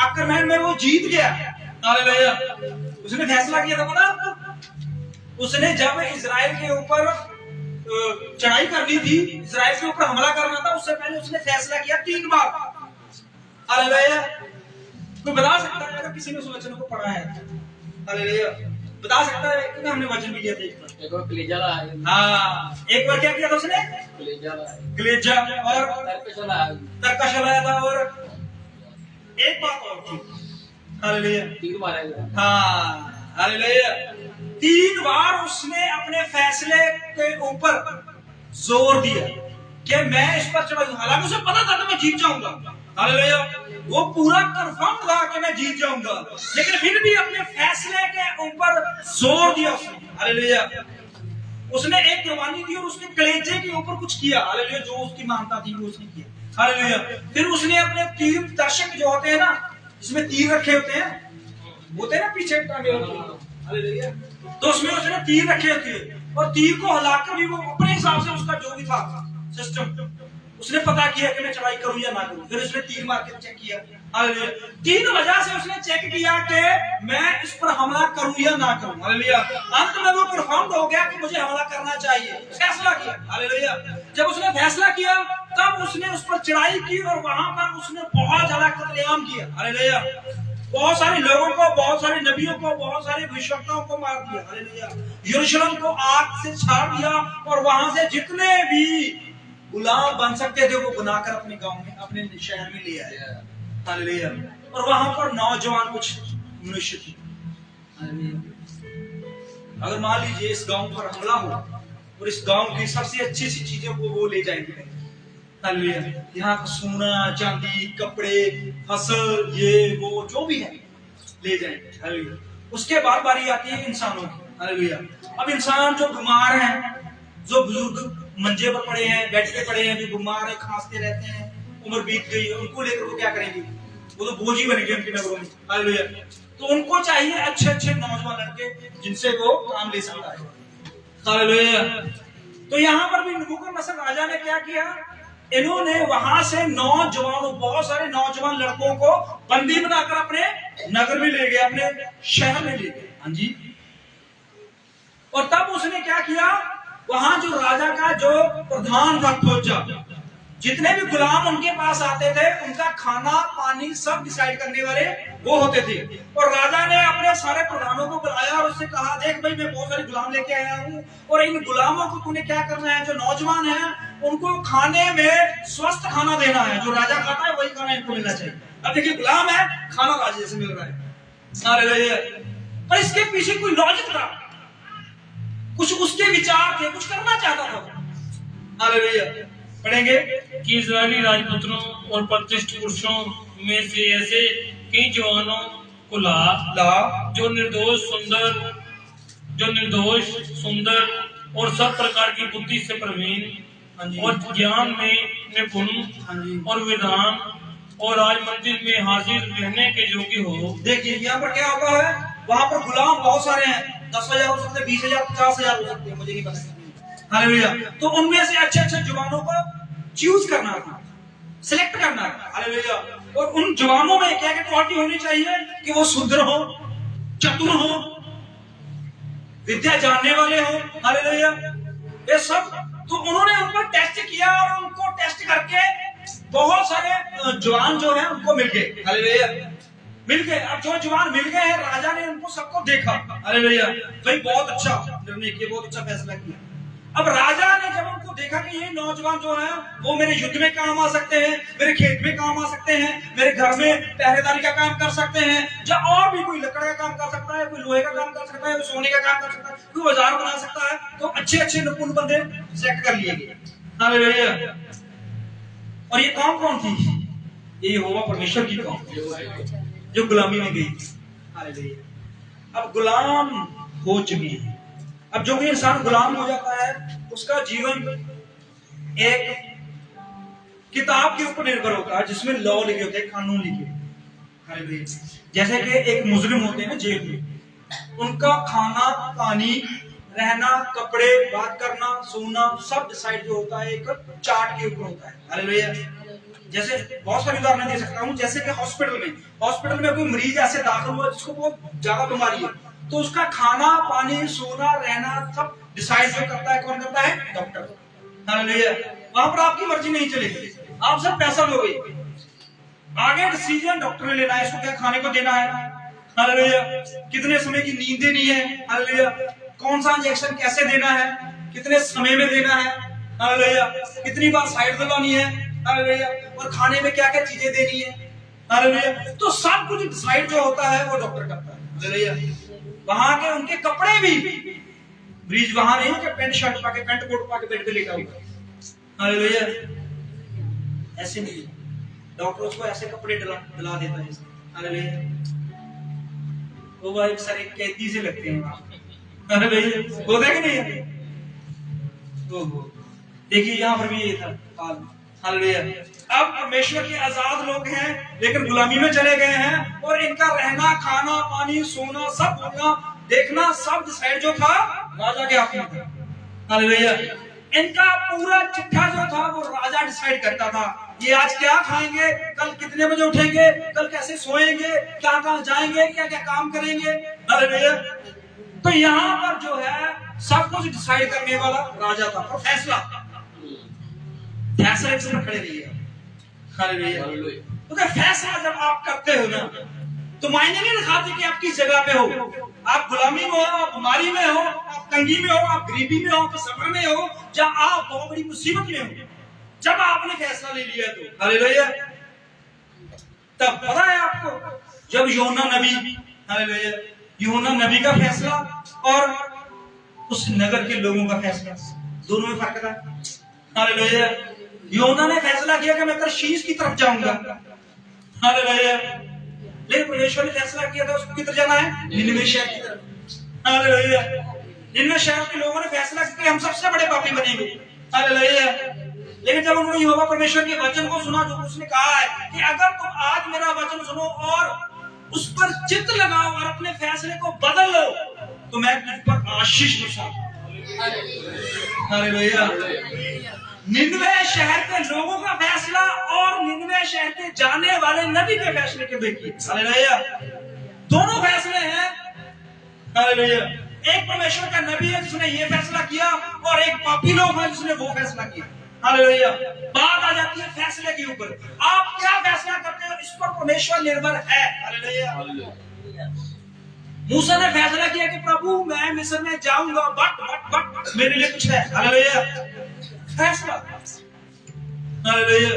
आक्रमण में वो जीत गया। हालेलुया। उसने फैसला किया था, पता आपको? उसने जब इजराइल के ऊपर चढ़ाई करनी थी, इजराइल के ऊपर हमला करना था, उससे पहले उसने फैसला किया 3 बार। हालेलुया। कोई बता सकता है अगर किसी ने उस वचन को पढ़ा है? हालेलुया। बता सकता है क्योंकि हमने वचन भी लिया था एक बार कलेजा लाया। हाँ, एक बार क्या किया था उसने? कलेजा और तर्कश लाया था, और एक बात और थी। हालेलुया। 3 बार। हाँ, हालेलुया। 3 बार उसने अपने फैसले के ऊपर जोर दिया कि मैं इस पर चढ़ूंगा। हालांकि उसे पता था कि मैं जीत जाऊंगा। हालेलुया। वो पूरा कंफर्म था कि मैं जीत जाऊंगा, लेकिन फिर भी अपने फैसले के ऊपर जोर दिया उसने। हालेलुया। उसने एक कुर्बानी दी और उसके कलेजे के ऊपर कुछ किया। हालेलुया। जो उसकी मानता थी वो उसने किया। हालेलुया। फिर उसने अपने तीर दर्शक जो होते हैं ना, जिसमें तीर रखे होते हैं ना पीछे टांगे होते हैं। हालेलुया। तो उसमें उसने तीर रखे होते हैं और तीर को हिलाकर भी वो अपने हिसाब से उसका जो भी था सिस्टम, उसने पता किया कि मैं चढ़ाई करूं या ना करूं। फिर उसने तीर मार के चेक किया। हालेलुया। 3 वजह से उसने चेक किया कि मैं इस पर हमला करूं या ना करूं। हालेलुया। अंत में वो कंफर्म हो गया कि मुझे हमला करना चाहिए। फैसला किया। हालेलुया। जब उसने फैसला किया तब उसने उस पर चढ़ाई की और वहां पर उसने बहुत ज्यादा कत्लेआम किया। हालेलुया। बहुत सारे लोगों को, बहुत सारे नबियों को, बहुत सारे भविष्यवक्ताओं को मार दिया। हालेलुया। यरूशलेम को आग से छाड़ दिया और वहां से जितने भी गुलाम बन सकते थे वो बनाकर अपने गांव में, अपने शहर में ले आए। हालेलुया। और वहां पर नौजवान कुछ मनुष्य थे। हालेलुया। अगर मान लीजिए इस गांव पर हमला हो और इस गांव की सबसे अच्छी सी चीजों को वो ले जाएंगे। हालेलुया। यहाँ का सोना चांदी, कपड़े, फसल, ये वो जो भी है ले जाएंगे। हालेलुया। उसके बाद बारी आती है इंसानों की। हालेलुया। अब इंसान जो बीमार हैं, जो बुजुर्ग मंजे पर पड़े हैं, बेड पे पड़े हैं, जो बीमार है, खांसते रहते हैं, उम्र बीत गई है, उनको लेकर वो क्या करेंगे? वो तो बोझ ही बनेंगे उनके नगरों में। हालेलुया। तो उनको चाहिए अच्छे अच्छे नौजवान लड़के जिनसे वो काम ले सकता है। हालेलुया। तो यहाँ पर भी नबूकदनेस्सर राजा ने क्या किया? इन्होंने वहां से नौजवानों, बहुत सारे नौजवान लड़कों को बंदी बनाकर अपने नगर में ले गए, अपने शहर में ले गए। हाँ जी। और तब उसने क्या किया? वहां जो राजा का जो प्रधान था, खोजा, जितने भी गुलाम उनके पास आते थे, उनका खाना पानी सब डिसाइड करने वाले वो होते थे। और राजा ने अपने सारे प्रधानों को बुलाया और उससे कहा, देख भाई, मैं बहुत सारे गुलाम लेके आया हूँ और इन गुलामों को तूने क्या करना है? जो नौजवान हैं उनको खाने में स्वस्थ खाना देना है। जो राजा खाता है वही खाना इनको मिलना चाहिए। अब देखिए, गुलाम है, खाना राजा से मिल रहा है। पर इसके पीछे कोई लॉजिक था, कुछ उसके विचार थे, कुछ करना चाहता था। हालेलुया। पढ़ेंगे कि इजरायली राजपुत्रों और प्रतिष्ठित पुरुषों में से ऐसे कई जवानों को ला जो निर्दोष सुंदर और सब प्रकार की बुद्धि से प्रवीण और ज्ञान में निपुण और विधान और राज मंदिर में हाजिर रहने के योग्य हो। देखिए यहाँ पर क्या होता है? वहां पर गुलाम बहुत सारे हैं, 10,000 हो सकते हैं, 20,000, 50,000 हो सकते हैं, मुझे नहीं पता। हालेलुया। तो उनमें से अच्छे अच्छे जवानों को चूज करना था, सिलेक्ट करना था। हालेलुया। और उन जवानों में क्या क्या क्वालिटी होनी चाहिए? कि वो शुद्र हो, चतुर हो, विद्या जानने वाले हो। हालेलुया। ये सब तो उन्होंने उन पर टेस्ट किया और उनको टेस्ट करके बहुत सारे जवान जो है उनको मिल गए। हालेलुया। मिल गए। अब जो जवान मिल गए हैं, राजा ने उनको सबको देखा। हालेलुया। भाई बहुत अच्छा निर्णय किया, बहुत अच्छा फैसला किया। अब राजा ने जब उनको देखा कि ये नौजवान जो है वो मेरे युद्ध में काम आ सकते हैं, मेरे खेत में काम आ सकते हैं, मेरे घर में पहरेदारी का काम कर सकते हैं, या और भी कोई लकड़ का काम कर सकता है, कोई लोहे का काम कर सकता है, कोई सोने का काम कर सकता है, कोई औजार बना सकता है, तो अच्छे अच्छे निपुण बंदे सेलेक्ट कर लिए गए। हालेलुया। और ये कौन कौन थी? ये यहोवा परमेश्वर की कौम जो गुलामी में गई। हालेलुया। अब गुलाम हो चुकी है। अब जो भी इंसान गुलाम हो जाता है, उसका जीवन एक किताब के ऊपर निर्भर होता है जिसमें लॉ लिखे होते हैं, कानून लिखे। जैसे कि एक मुजरिम होते हैं ना जेल में, उनका खाना पानी, रहना, कपड़े, बात करना, सोना सब डिसाइड जो होता है एक चार्ट के ऊपर होता है। हालेलुया। जैसे बहुत सारी उदाहरण दे सकता हूँ, जैसे कि हॉस्पिटल में कोई मरीज ऐसे दाखिल हुआ जिसको बहुत ज्यादा बीमारी है, तो उसका खाना पानी, सोना, रहना सब डिसाइड जो करता है, कौन करता है? डॉक्टर। हालेलुया। वहां पर आपकी मर्जी नहीं चलेगी, आप सब पैसा लोगे, आगे डिसीजन डॉक्टर ने लेना है। इसको क्या खाने को देना है? हालेलुया। कितने समय की नींद देनी है? हालेलुया। कौन सा इंजेक्शन कैसे देना है, कितने समय में देना है? हालेलुया। कितनी बार साइड दबानी है? हालेलुया। और खाने में क्या क्या चीजें देनी है? हालेलुया। तो सब कुछ डिसाइड जो होता है वो डॉक्टर करता है। हालेलुया। वहां के उनके कपड़े भी, ब्रिज वहां नहीं कि पैंट शर्ट पाके, पैंट कोट पाके बेड पे लेटा हुआ। हालेलुया। ऐसे नहीं, डॉक्टर उसको ऐसे कपड़े दिला देता है। हालेलुया। वो भाई सारे कैदी से लगते हैं। हालेलुया। होता है कि नहीं? देखिए यहाँ पर भी ये था हाल। हालेलुया। अब परमेश्वर के आजाद लोग हैं लेकिन गुलामी में चले गए हैं, और इनका रहना, खाना, पानी, सोना, सब बोलना, देखना सब डिसाइड जो था राजा के हाथ में था। हालेलुया। इनका पूरा चिट्ठा जो था वो राजा डिसाइड करता था। ये आज क्या खाएंगे, कल कितने बजे उठेंगे, कल कैसे सोएंगे, क्या कहाँ जाएंगे, क्या क्या काम करेंगे। हालेलुया। तो यहाँ पर जो है सब कुछ डिसाइड करने वाला राजा था। और फैसले खड़े रहिए। हालेलुया। तो फैसला जब आप करते हो ना, तो मायने नहीं दिखाते कि आप किस जगह पे हो। आप गुलामी में हो, आप बीमारी में हो, आप तंगी में हो, आप गरीबी में हो, आप सफर में हो, या आप बहुत बड़ी मुसीबत में हो, जब आपने फैसला ले लिया तो हालेलुया। तब पता है आपको, जब यूहन्ना नबी, हालेलुया, यूहन्ना नबी का फैसला और उस नगर के लोगों का फैसला, दोनों में फर्क था। हालेलुया। यूहन्ना ने फैसला किया कि मैं तरशीश की तरफ जाऊंगा, हालेलुया, लेकिन परमेश्वर ने फैसला किया था उसको किधर जाना है, निनवे शहर की तरफ। हालेलुया। निनवे शहर के लोगों ने फैसला किया कि हम सबसे बड़े पापी बनेंगे, हालेलुया। लेकिन जब उन्होंने यहोवा परमेश्वर के वचन को सुना, जो उसने कहा है कि अगर तुम आज मेरा वचन सुनो और उस पर चित्त लगाओ और अपने फैसले को बदल लो, तो मैं तुझ पर आशीष बरसाऊंगा। हालेलुया। निनवे शहर के लोगों का फैसला और निनवे शहर के जाने वाले नबी के फैसले के देखिए, हालेलुया, दोनों फैसले हैं। हालेलुया। एक परमेश्वर का नबी है जिसने ये फैसला किया, और एक पापी लोग है जिसने वो फैसला किया। हालेलुया। बात आ जाती है फैसले के ऊपर, आप क्या फैसला करते हो इस पर परमेश्वर निर्भर है। हालेलुया। मूसा ने फैसला किया कि प्रभु मैं मिस्र में जाऊंगा, बट मेरे लिए कुछ है। हालेलुया। फैसला। हालेलुया।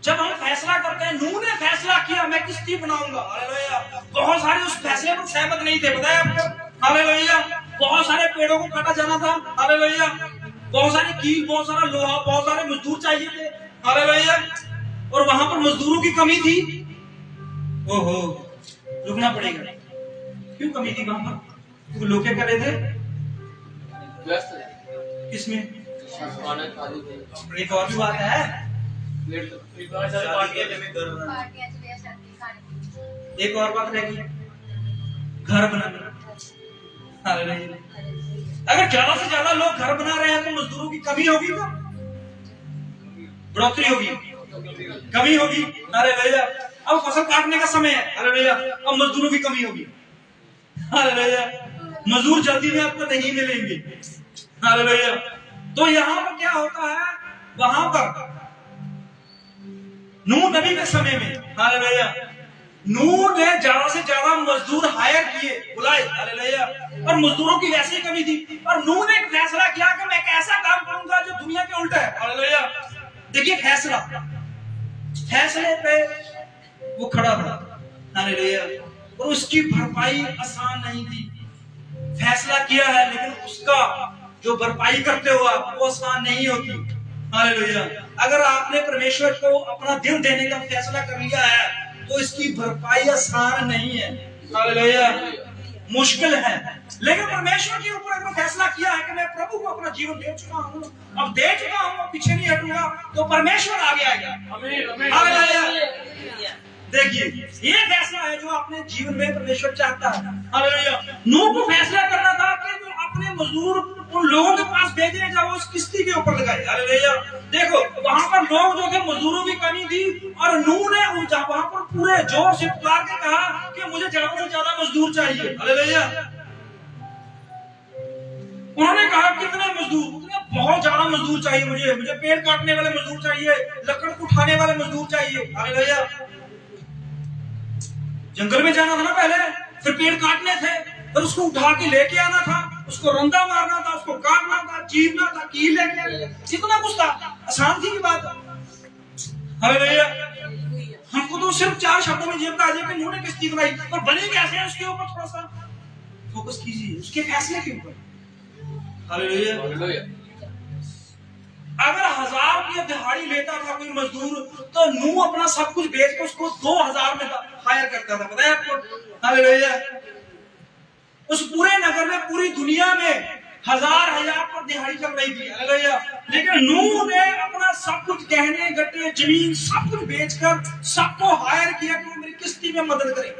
जब हम फैसला करते हैं, नूह ने फैसला किया मैं किश्ती बनाऊंगा, हालेलुया, बहुत सारे उस फैसले पर सहमत नहीं थे, पता है आपको। हालेलुया। बहुत सारे पेड़ों को काटा जाना था, हालेलुया, बहुत सारे कील, बहुत सारा लोहा, बहुत सारे मजदूर चाहिए थे, हालेलुया, और वहां पर मजदूरों की कमी थी। ओहो, रुकना पड़ेगा। क्यों कमी थी वहां पर? क्योंकि लोग क्या कर रहे थे, किसमें? एक और भी बात है, एक और बात रहेगी, घर बनाना। अगर ज्यादा से ज्यादा लोग घर बना रहे हैं तो मजदूरों की कमी होगी, तो बढ़ोतरी होगी, कमी होगी। हालेलुया। अब फसल काटने का समय है, हालेलुया, अब मजदूरों की कमी होगी। हालेलुया। मजदूर जल्दी में आपको नहीं मिलेंगे। हालेलुया। तो यहाँ पर क्या होता है, वहां पर नूह नबी के समय में, हालेलुया, नूह ने ज्यादा से ज्यादा मजदूर हायर किए, बुलाए, हालेलुया, और मजदूरों की वैसे ही कमी थी, और नूह ने एक फैसला किया कि मैं एक ऐसा काम करूंगा जो दुनिया के उल्टा है। हालेलुया। देखिए फैसला, फैसले पे वो खड़ा था, हालेलुया, और उसकी भरपाई आसान नहीं थी। फैसला किया है लेकिन उसका जो भरपाई करते हो आप, वो आसान नहीं होती। हालेलुया। अगर आपने परमेश्वर को अपना दिल देने का फैसला कर लिया है तो इसकी भरपाई आसान नहीं है। हालेलुया। मुश्किल है, लेकिन परमेश्वर के ऊपर अगर फैसला किया है कि मैं प्रभु को अपना जीवन दे चुका हूँ, अब दे चुका हूँ, अब पीछे नहीं हटूंगा, तो परमेश्वर आगे आएगा। हालेलुया। देखिए ये फैसला है जो अपने जीवन में परमेश्वर चाहता है। हालेलुया। नूह को फैसला करना था कि जो अपने मजदूर उन लोगों के पास भेजने जाओ, उस किश्ती के ऊपर लगाए। हालेलुया। देखो वहां पर लोग जो थे, मजदूरों की कमी थी, और नूह ने वहां पर पूरे जोर से पुकार के कहा कि मुझे ज्यादा से ज्यादा मजदूर चाहिए। हालेलुया। उन्होंने कहा कितने मजदूर? बहुत ज्यादा मजदूर चाहिए मुझे, मुझे पेड़ काटने वाले मजदूर चाहिए, लकड़ उठाने वाले मजदूर चाहिए। हालेलुया। जंगल में जाना था ना पहले, फिर पेड़ काटने थे, फिर उसको उठा के लेके आना था, उसको रंदा मारना था, उसको काटना था, चीरना था, कील लेके आना, कितना कुछ था। आसान थी की बात। हालेलुया। हमको तो सिर्फ 4 शब्दों में जीवन का आजे कि नूह ने किश्ती बनाई, पर बनी कैसे है उसके ऊपर थोड़ा सा फोकस कीजिए, उसके फैसले के ऊपर। हालेलुया। अगर 1000 की दिहाड़ी लेता था कोई मजदूर, तो नूह अपना सब कुछ बेच के उसको 2000 में हायर करता था, पता है आपको। हालेलुया। उस पूरे नगर में, पूरी दुनिया में 1000 पर दिहाड़ी चल रही थी। हालेलुया। लेकिन नूह ने अपना सब कुछ, गहने गट्टे जमीन सब कुछ बेचकर सबको हायर किया कि वो मेरी किश्ती में मदद करे।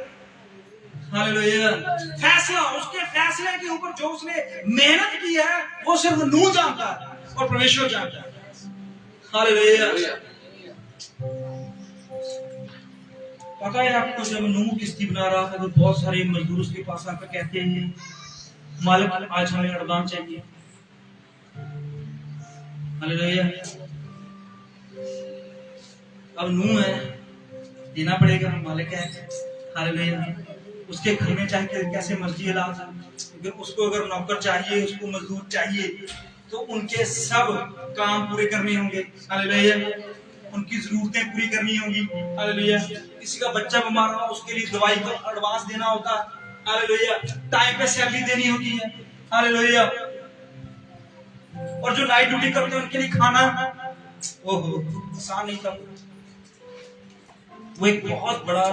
हालेलुया। फैसला, उसके फैसले के ऊपर जो उसने मेहनत की है वो सिर्फ नूह जानता है और परमेश्वर जानता है। हालेलुया। पता है आपको, जब नूह किश्ती बना रहा था तो बहुत सारे मजदूर उसके पास आकर कहते हैं, मालिक आज हमें अनुदान चाहिए। हालेलुया। अब नूह है, देना पड़ेगा, मालिक है। हालेलुया। उसके घर में चाहे कैसे मर्जी हालात, अगर उसको अगर नौकर चाहिए, उसको मजदूर चाहिए, तो उनके सब काम पूरे करने होंगे। हालेलुया। उनकी जरूरतें पूरी करनी होंगी। हालेलुया। किसी का बच्चा बीमार हो, उसके लिए दवाई का एडवांस देना होता है। हालेलुया। टाइम पे सैलरी देनी होती है। हालेलुया। और जो नाइट ड्यूटी करते हैं उनके लिए खाना, ओहो, आसान नहीं था। वो एक बहुत बड़ा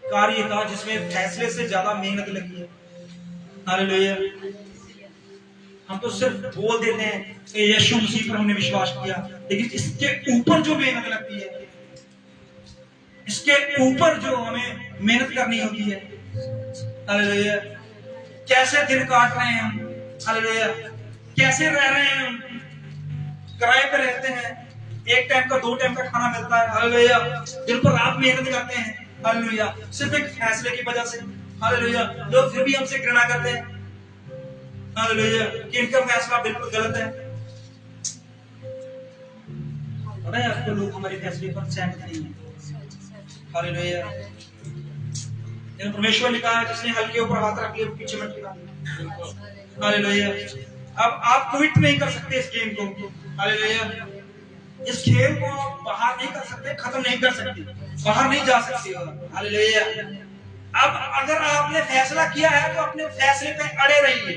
कार्य था जिसमें फैसले से ज्यादा मेहनत लगी है। हालेलुया। हम तो सिर्फ बोल देते हैं कि यीशु मसीह पर हमने विश्वास किया, लेकिन इसके ऊपर जो मेहनत लगती है, इसके ऊपर जो हमें मेहनत करनी होती है। हालेलुया। कैसे दिन काट रहे हैं हम, हालेलुया, कैसे रह रहे हैं हम, किराए पे रहते हैं, एक टाइम का 2 टाइम का खाना मिलता है। हालेलुया। दिन पर रात मेहनत करते हैं। हालेलुया। सिर्फ एक फैसले की वजह से। हालेलुया। लोग फिर भी हमसे घृणा करते हैं। हालेलुया। कि इनका फैसला बिल्कुल गलत है। पता है आपको, लोग हमारे फैसले पर सहमत नहीं है। हालेलुया। लेकिन परमेश्वर ने कहा, जिसने हल के ऊपर हाथ रख लिया पीछे मत गिरा। हालेलुया। अब आप क्विट नहीं कर सकते इस गेम को। हालेलुया। इस खेल को बाहर नहीं कर सकते, खत्म नहीं कर सकते, बाहर नहीं जा सकते हो। हालेलुया। अब अगर आपने फैसला किया है तो अपने फैसले पे अड़े रहिए।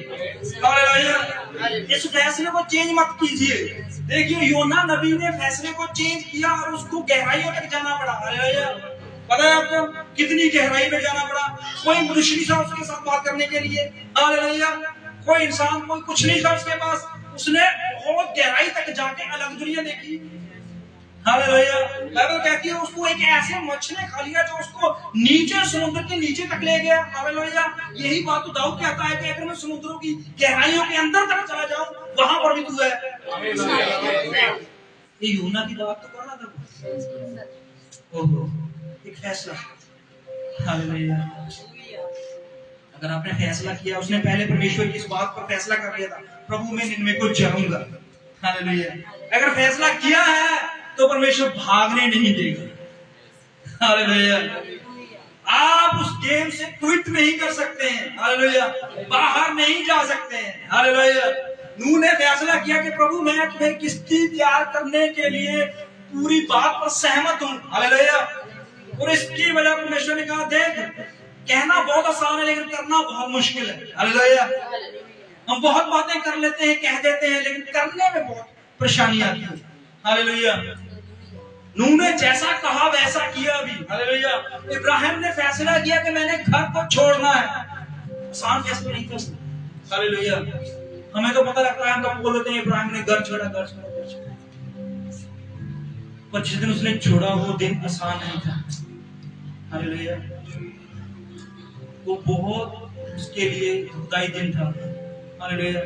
हालेलुया। इस फैसले को चेंज मत कीजिए। देखिए, योना नबी ने फैसले को चेंज किया और उसको गहराइयों तक जाना पड़ा। हालेलुया। पता है आपको कितनी गहराई में जाना पड़ा? कोई मनुष्य नहीं था उसके साथ बात करने के लिए। हालेलुया। कोई इंसान, कोई कुछ नहीं था उसके पास। उसने बहुत गहराई तक जाके अलग दुनिया देखी। हालेलुया। बाइबल कहती है उसको एक ऐसे मच्छ ने खा लिया जो उसको नीचे, समुद्र के नीचे तक ले गया। हालेलुया। यही बात तो दाऊद कहता है कि अगर मैं समुद्रों की गहराइयों के अंदर तक चला जाऊं, वहां पर भी तू है। ये यूना की बात तो कर रहा था। ओहो, एक फैसला। हालेलुया। अगर आपने फैसला किया, उसने पहले परमेश्वर की इस बात पर फैसला कर लिया था, प्रभु मैं निन्वे को जाऊंगा। हालेलुया। अगर फैसला किया है तो परमेश्वर भागने नहीं देगा। हालेलुया। आप उस गेम से क्विट नहीं कर सकते हैं। हालेलुया। बाहर नहीं जा सकते हैं। हालेलुया। नूह ने फैसला किया कि प्रभु मैं तुम्हें किश्ती तैयार करने के लिए पूरी बात पर सहमत हूं। हालेलुया। और इसकी वजह परमेश्वर ने कहा, देख, कहना बहुत आसान है लेकिन करना बहुत मुश्किल है। हालेलुया। हम बहुत बातें कर लेते हैं, कह देते हैं, लेकिन करने में बहुत परेशानी आती है। हालेलुया। नूह ने जैसा कहा वैसा किया भी। हालेलुया। इब्राहिम ने फैसला किया कि मैंने घर को छोड़ना है। आसान फैसला नहीं था। हालेलुया। हमें तो पता लगता है, हम तो बोल देते हैं इब्राहिम ने घर छोड़ा, घर छोड़ा, घर छोड़ा। पर जिस दिन उसने छोड़ा वो दिन आसान नहीं था। हालेलुया। वो बहुत उसके लिए दुखदाई दिन था। हालेलुया।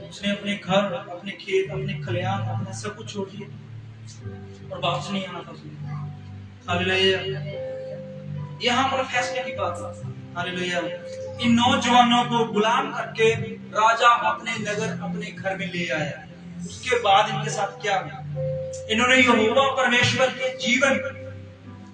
उसने अपने घर, अपने खेत, अपने खलियान, अपना सब कुछ छोड़ दिया और वापस नहीं आना था उसने। हालेलुया। यहाँ पर फैसले की बात है। हालेलुया। इन नौजवानों को गुलाम करके राजा अपने नगर, अपने घर में ले आया। उसके बाद इनके साथ क्या हुआ? इन्होंने यहोवा परमेश्वर के जीवन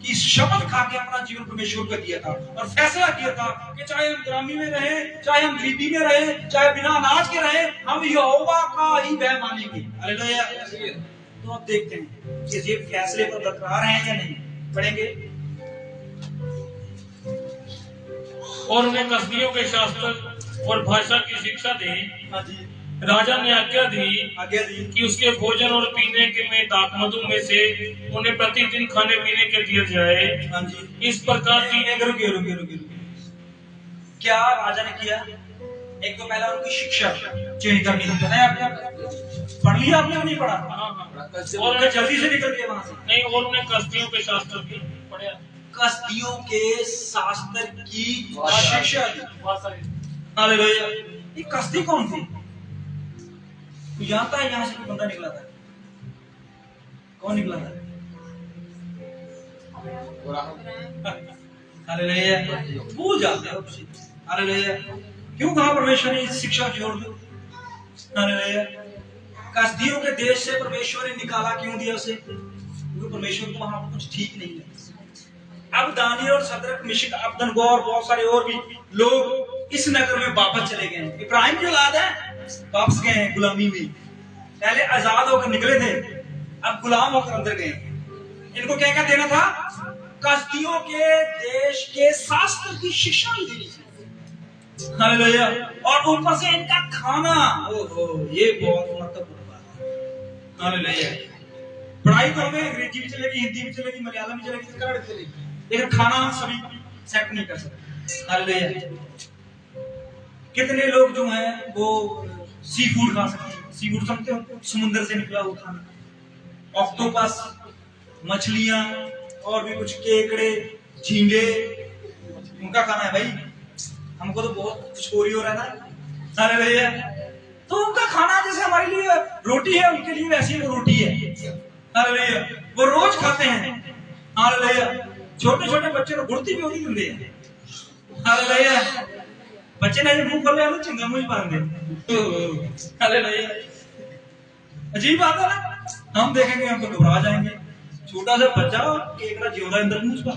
की शपथ खा के अपना जीवन परमेश्वर को दिया था और फैसला किया था कि चाहे हम गुलामी में रहे, चाहे हम गरीबी में रहे, चाहे बिना अनाज के रहे, हम यहोवा का ही वह मानेंगे। हालेलुया। तो आप देखते हैं कि ये फैसले पर बरकरार हैं या नहीं। पढ़ेंगे। और उन्हें कसदियों के शास्त्र और भाषा की शिक्षा दी। हाँ जी। राजा ने आज्ञा दी कि उसके भोजन और पीने के में दाखमधु में से उन्हें प्रतिदिन खाने पीने के दिया जाए। हाँ जी। इस प्रकार की रुके। क्या राजा ने किया? एक तो पहला उनकी शिक्षा चेंज करनी थी। पता है आपने? पढ़ लिया आपने? नहीं पढ़ा? और उन्हें जल्दी से निकल गया वहां से। नहीं, और उन्हें कसदियों के शास्त्र की पढ़ा, कसदियों के शास्त्र की शिक्षा दी। हालेलुया। ये कसदी कौन थी? जानता है? यहाँ से कोई बंदा निकला था? कौन निकला था? हालेलुया। भूल जाते हो। हालेलुया। क्यों कहा परमेश्वर ने इस शिक्षा छोड़ दो? हालेलुया। कसदियों के देश से परमेश्वर ने निकाला क्यों दिया उसे? क्योंकि परमेश्वर को वहां कुछ ठीक नहीं है। अब दानियल और सदरक मिशक अबदनगो और बहुत सारे और भी लोग इस नगर में वापस चले गए हैं। इब्राहिम की औलाद है, वापस गए हैं गुलामी में। पहले आजाद होकर निकले थे, अब गुलाम होकर अंदर गए। इनको क्या क्या देना था? कसदियों के देश के शास्त्र की शिक्षा भी देनी थी। हालेलुया। और ऊपर से इनका खाना, ओहो, ये बहुत महत्वपूर्ण बात है। हालेलुया। पढ़ाई तो हमें अंग्रेजी भी चलेगी, हिंदी भी चलेगी, मलयालम भी चलेगी, कन्नड़ भी चलेगी, लेकिन खाना सभी सेट नहीं कर सकते। हालेलुया। कितने लोग जो हैं वो सी फूड खा सकते हैं? सी फूड समझते हो? समुद्र से निकला हुआ खाना, ऑक्टोपस, मछलियां और भी कुछ, केकड़े, झींगे, उनका खाना है भाई। हमको तो बहुत चोरी हो रहा है ना। हालेलुया। तो उनका खाना जैसे हमारे लिए रोटी है, उनके लिए वैसी वो रोटी है। हालेलुया। वो रोज खाते हैं। हालेलुया। छोटे छोटे बच्चे तो गुड़ती भी होती दिंदे हैं। हालेलुया। बच्चे ने मुंह खोले तो चिंगा मुंह बांध दे। हालेलुया। अजीब बात है ना, हम देखेंगे हम तो घबरा जाएंगे। छोटा सा बच्चा केकड़ा जियोदा अंदर मुंह पर,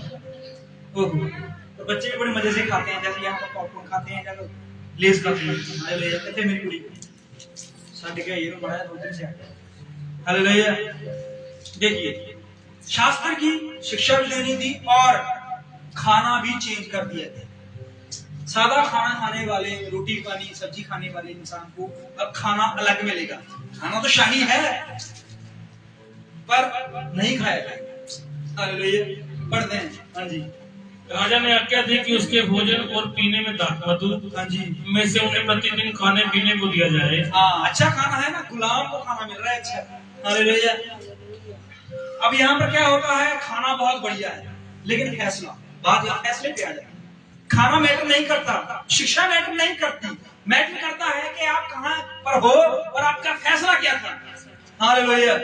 ओहो। तो बच्चे भी बड़े मजे से खाते हैं, जैसे यहाँ पर पॉपकॉर्न खाते हैं, जैसे लेस खाते हैं। हालेलुया। कहते मेरी कुड़ी साढ़े क्या ये बड़ा है 2 दिन से। हालेलुया। देखिए, शास्त्र की शिक्षा भी देनी थी और खाना भी चेंज कर दिया था। सादा खाना खाने वाले, रोटी पानी सब्जी खाने वाले इंसान को अब खाना अलग मिलेगा। खाना तो शाही है पर नहीं खाया जाएगा। हालेलुया। पढ़ते हैं। हाँ जी। राजा ने आज्ञा दी कि उसके भोजन और पीने में दाखमधु हाँ जी। में से उन्हें प्रतिदिन खाने पीने को दिया जाए। हाँ, अच्छा खाना है ना, गुलाम को खाना मिल रहा है अच्छा। हालेलुया। अब यहाँ पर क्या होता है? खाना बहुत बढ़िया है, लेकिन फैसला, बात यहाँ फैसले पे आ जाए। खाना मैटर नहीं करता, शिक्षा मैटर नहीं करती, मैटर करता है कि आप कहां पर हो और आपका फैसला क्या था। हालेलुया।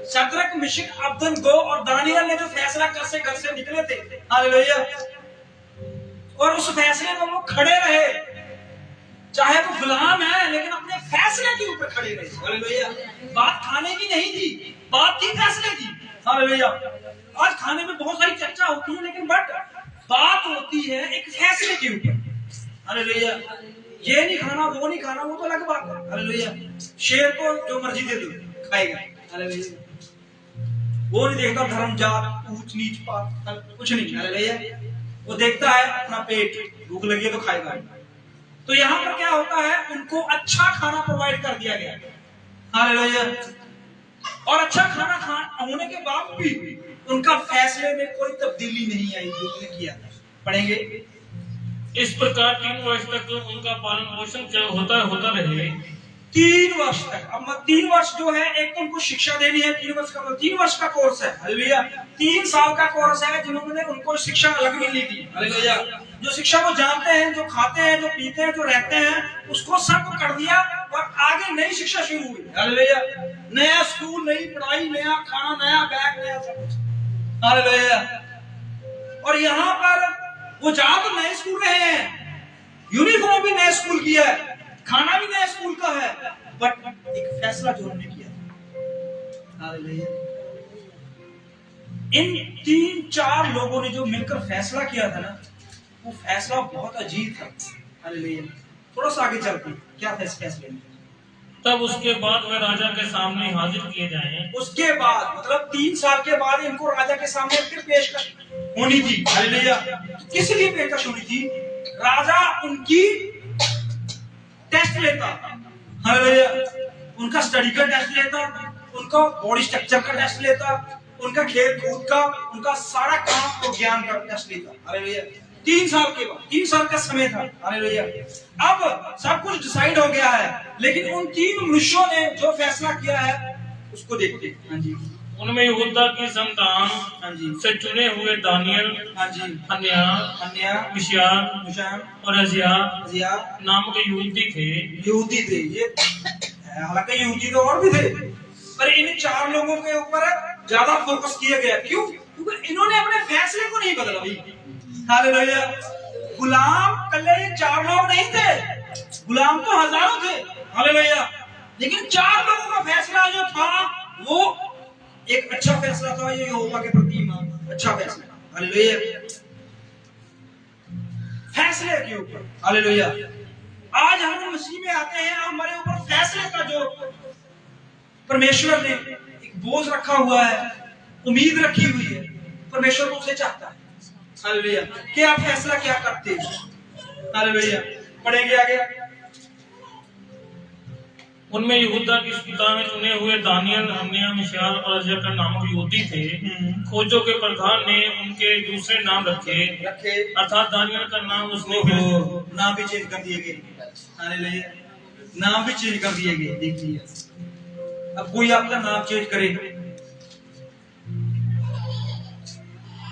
शद्रक, मिशक, अबदनगो और दानियल ने जो फैसला घर से निकले थे, हालेलुया, और उस फैसले में वो खड़े रहे। चाहे वो गुलाम है लेकिन अपने फैसले के ऊपर खड़े रहे। हालेलुया। बात खाने की नहीं थी, बात थी फैसले की। हालेलुया। आज खाने में बहुत सारी चर्चा होती है, लेकिन बट बात होती है एक फैसले के ऊपर। हालेलुया। ये नहीं खाना, वो नहीं खाना, वो तो अलग बात है। हालेलुया। शेर को जो मर्जी दे दो खाएगा। हालेलुया। वो नहीं देखता धर्म, जात, ऊंच नीच, पात, कुछ नहीं। हालेलुया। वो देखता है अपना पेट, भूख लगी है तो खाएगा। तो यहाँ पर क्या होता है? उनको अच्छा खाना प्रोवाइड कर दिया गया। हालेलुया। और अच्छा खाना होने के बाद भी उनका फैसले में कोई तब्दीली नहीं आई जो उन्होंने किया। पढ़ेंगे। इस प्रकार 3 वर्ष तक उनका पालन पोषण होता रहे। 3 वर्ष तक। अब 3 वर्ष जो है, एक तो उनको शिक्षा देनी है। 3 वर्ष का कोर्स है। हालेलुया। 3 साल का कोर्स है जिन्होंने उनको शिक्षा अलग मिली थी। हालेलुया। जो शिक्षा वो जानते हैं, जो खाते हैं, जो पीते हैं, जो रहते हैं, उसको सब कर दिया और आगे नई शिक्षा शुरू हुई। हालेलुया। नया स्कूल, नई पढ़ाई, नया खाना, नया बैग, नया सब कुछ। हालेलुया। और यहाँ पर वो जा तो नए स्कूल रहे हैं, यूनिफॉर्म भी नए स्कूल की है, खाना भी नए स्कूल का है, बट एक फैसला जो हमने किया। हालेलुया। इन 3-4 लोगों ने जो मिलकर फैसला किया था ना, वो फैसला बहुत अजीब था। हालेलुया। थोड़ा सा आगे चलते हैं, क्या फैसले में। तब उसके बाद वह राजा के सामने हाजिर किए जाएं। उसके बाद मतलब 3 साल के बाद इनको राजा के सामने फिर पेशकश होनी थी। हालेलुया। किस लिए पेशकश होनी थी? राजा उनकी टेस्ट लेता। हालेलुया। उनका स्टडी का टेस्ट लेता, उनका बॉडी स्ट्रक्चर का टेस्ट लेता, उनका खेल कूद का, उनका सारा काम और ज्ञान का टेस्ट लेता। हालेलुया। 3 साल के बाद, 3 साल का समय था। हालेलुया। अब सब कुछ डिसाइड हो गया है, लेकिन उन 3 मनुष्यों ने जो फैसला किया है उसको देखते। हाँ जी। उनमें यहूदा की संतान हाँ जी से चुने हुए दानियल, हाँ जी हनन्याह, मिशाएल और अजिया नामक यहूदी थे। यहूदी थे ये, हालांकि यहूदी तो और भी थे, पर इन 4 लोगों के ऊपर ज्यादा फोकस किया गया। क्यों? क्योंकि इन्होंने अपने फैसले को नहीं बदला भाई। हालेलुया। गुलाम कल्ले 4 लोग नहीं थे, गुलाम तो हजारों थे। हालेलुया। लेकिन 4 लोगों का फैसला जो था वो एक अच्छा फैसला था। ये यहोवा के प्रति अच्छा फैसला। हालेलुया। फैसले के ऊपर, हालेलुया। आज हम मसीह में आते हैं, हमारे ऊपर फैसले का जो परमेश्वर ने एक बोझ रखा हुआ है, उम्मीद रखी हुई है, परमेश्वर उसे चाहता है, हालेलुया, कि आप फैसला क्या करते हैं, हालेलुया। पढ़ेंगे आगे। उनमें यहूदा की पिता में चुने हुए दानियल, हनन्याह, मिशाएल और अजगर नामक युवती थे। खोजों के प्रधान ने उनके दूसरे नाम रखे, अर्थात दानियल का नाम उसने नाम भी चेंज कर दिए गए, हालेलुया, नाम भी चेंज कर दिए गए। देखिए, अब कोई आपका नाम चेंज करे,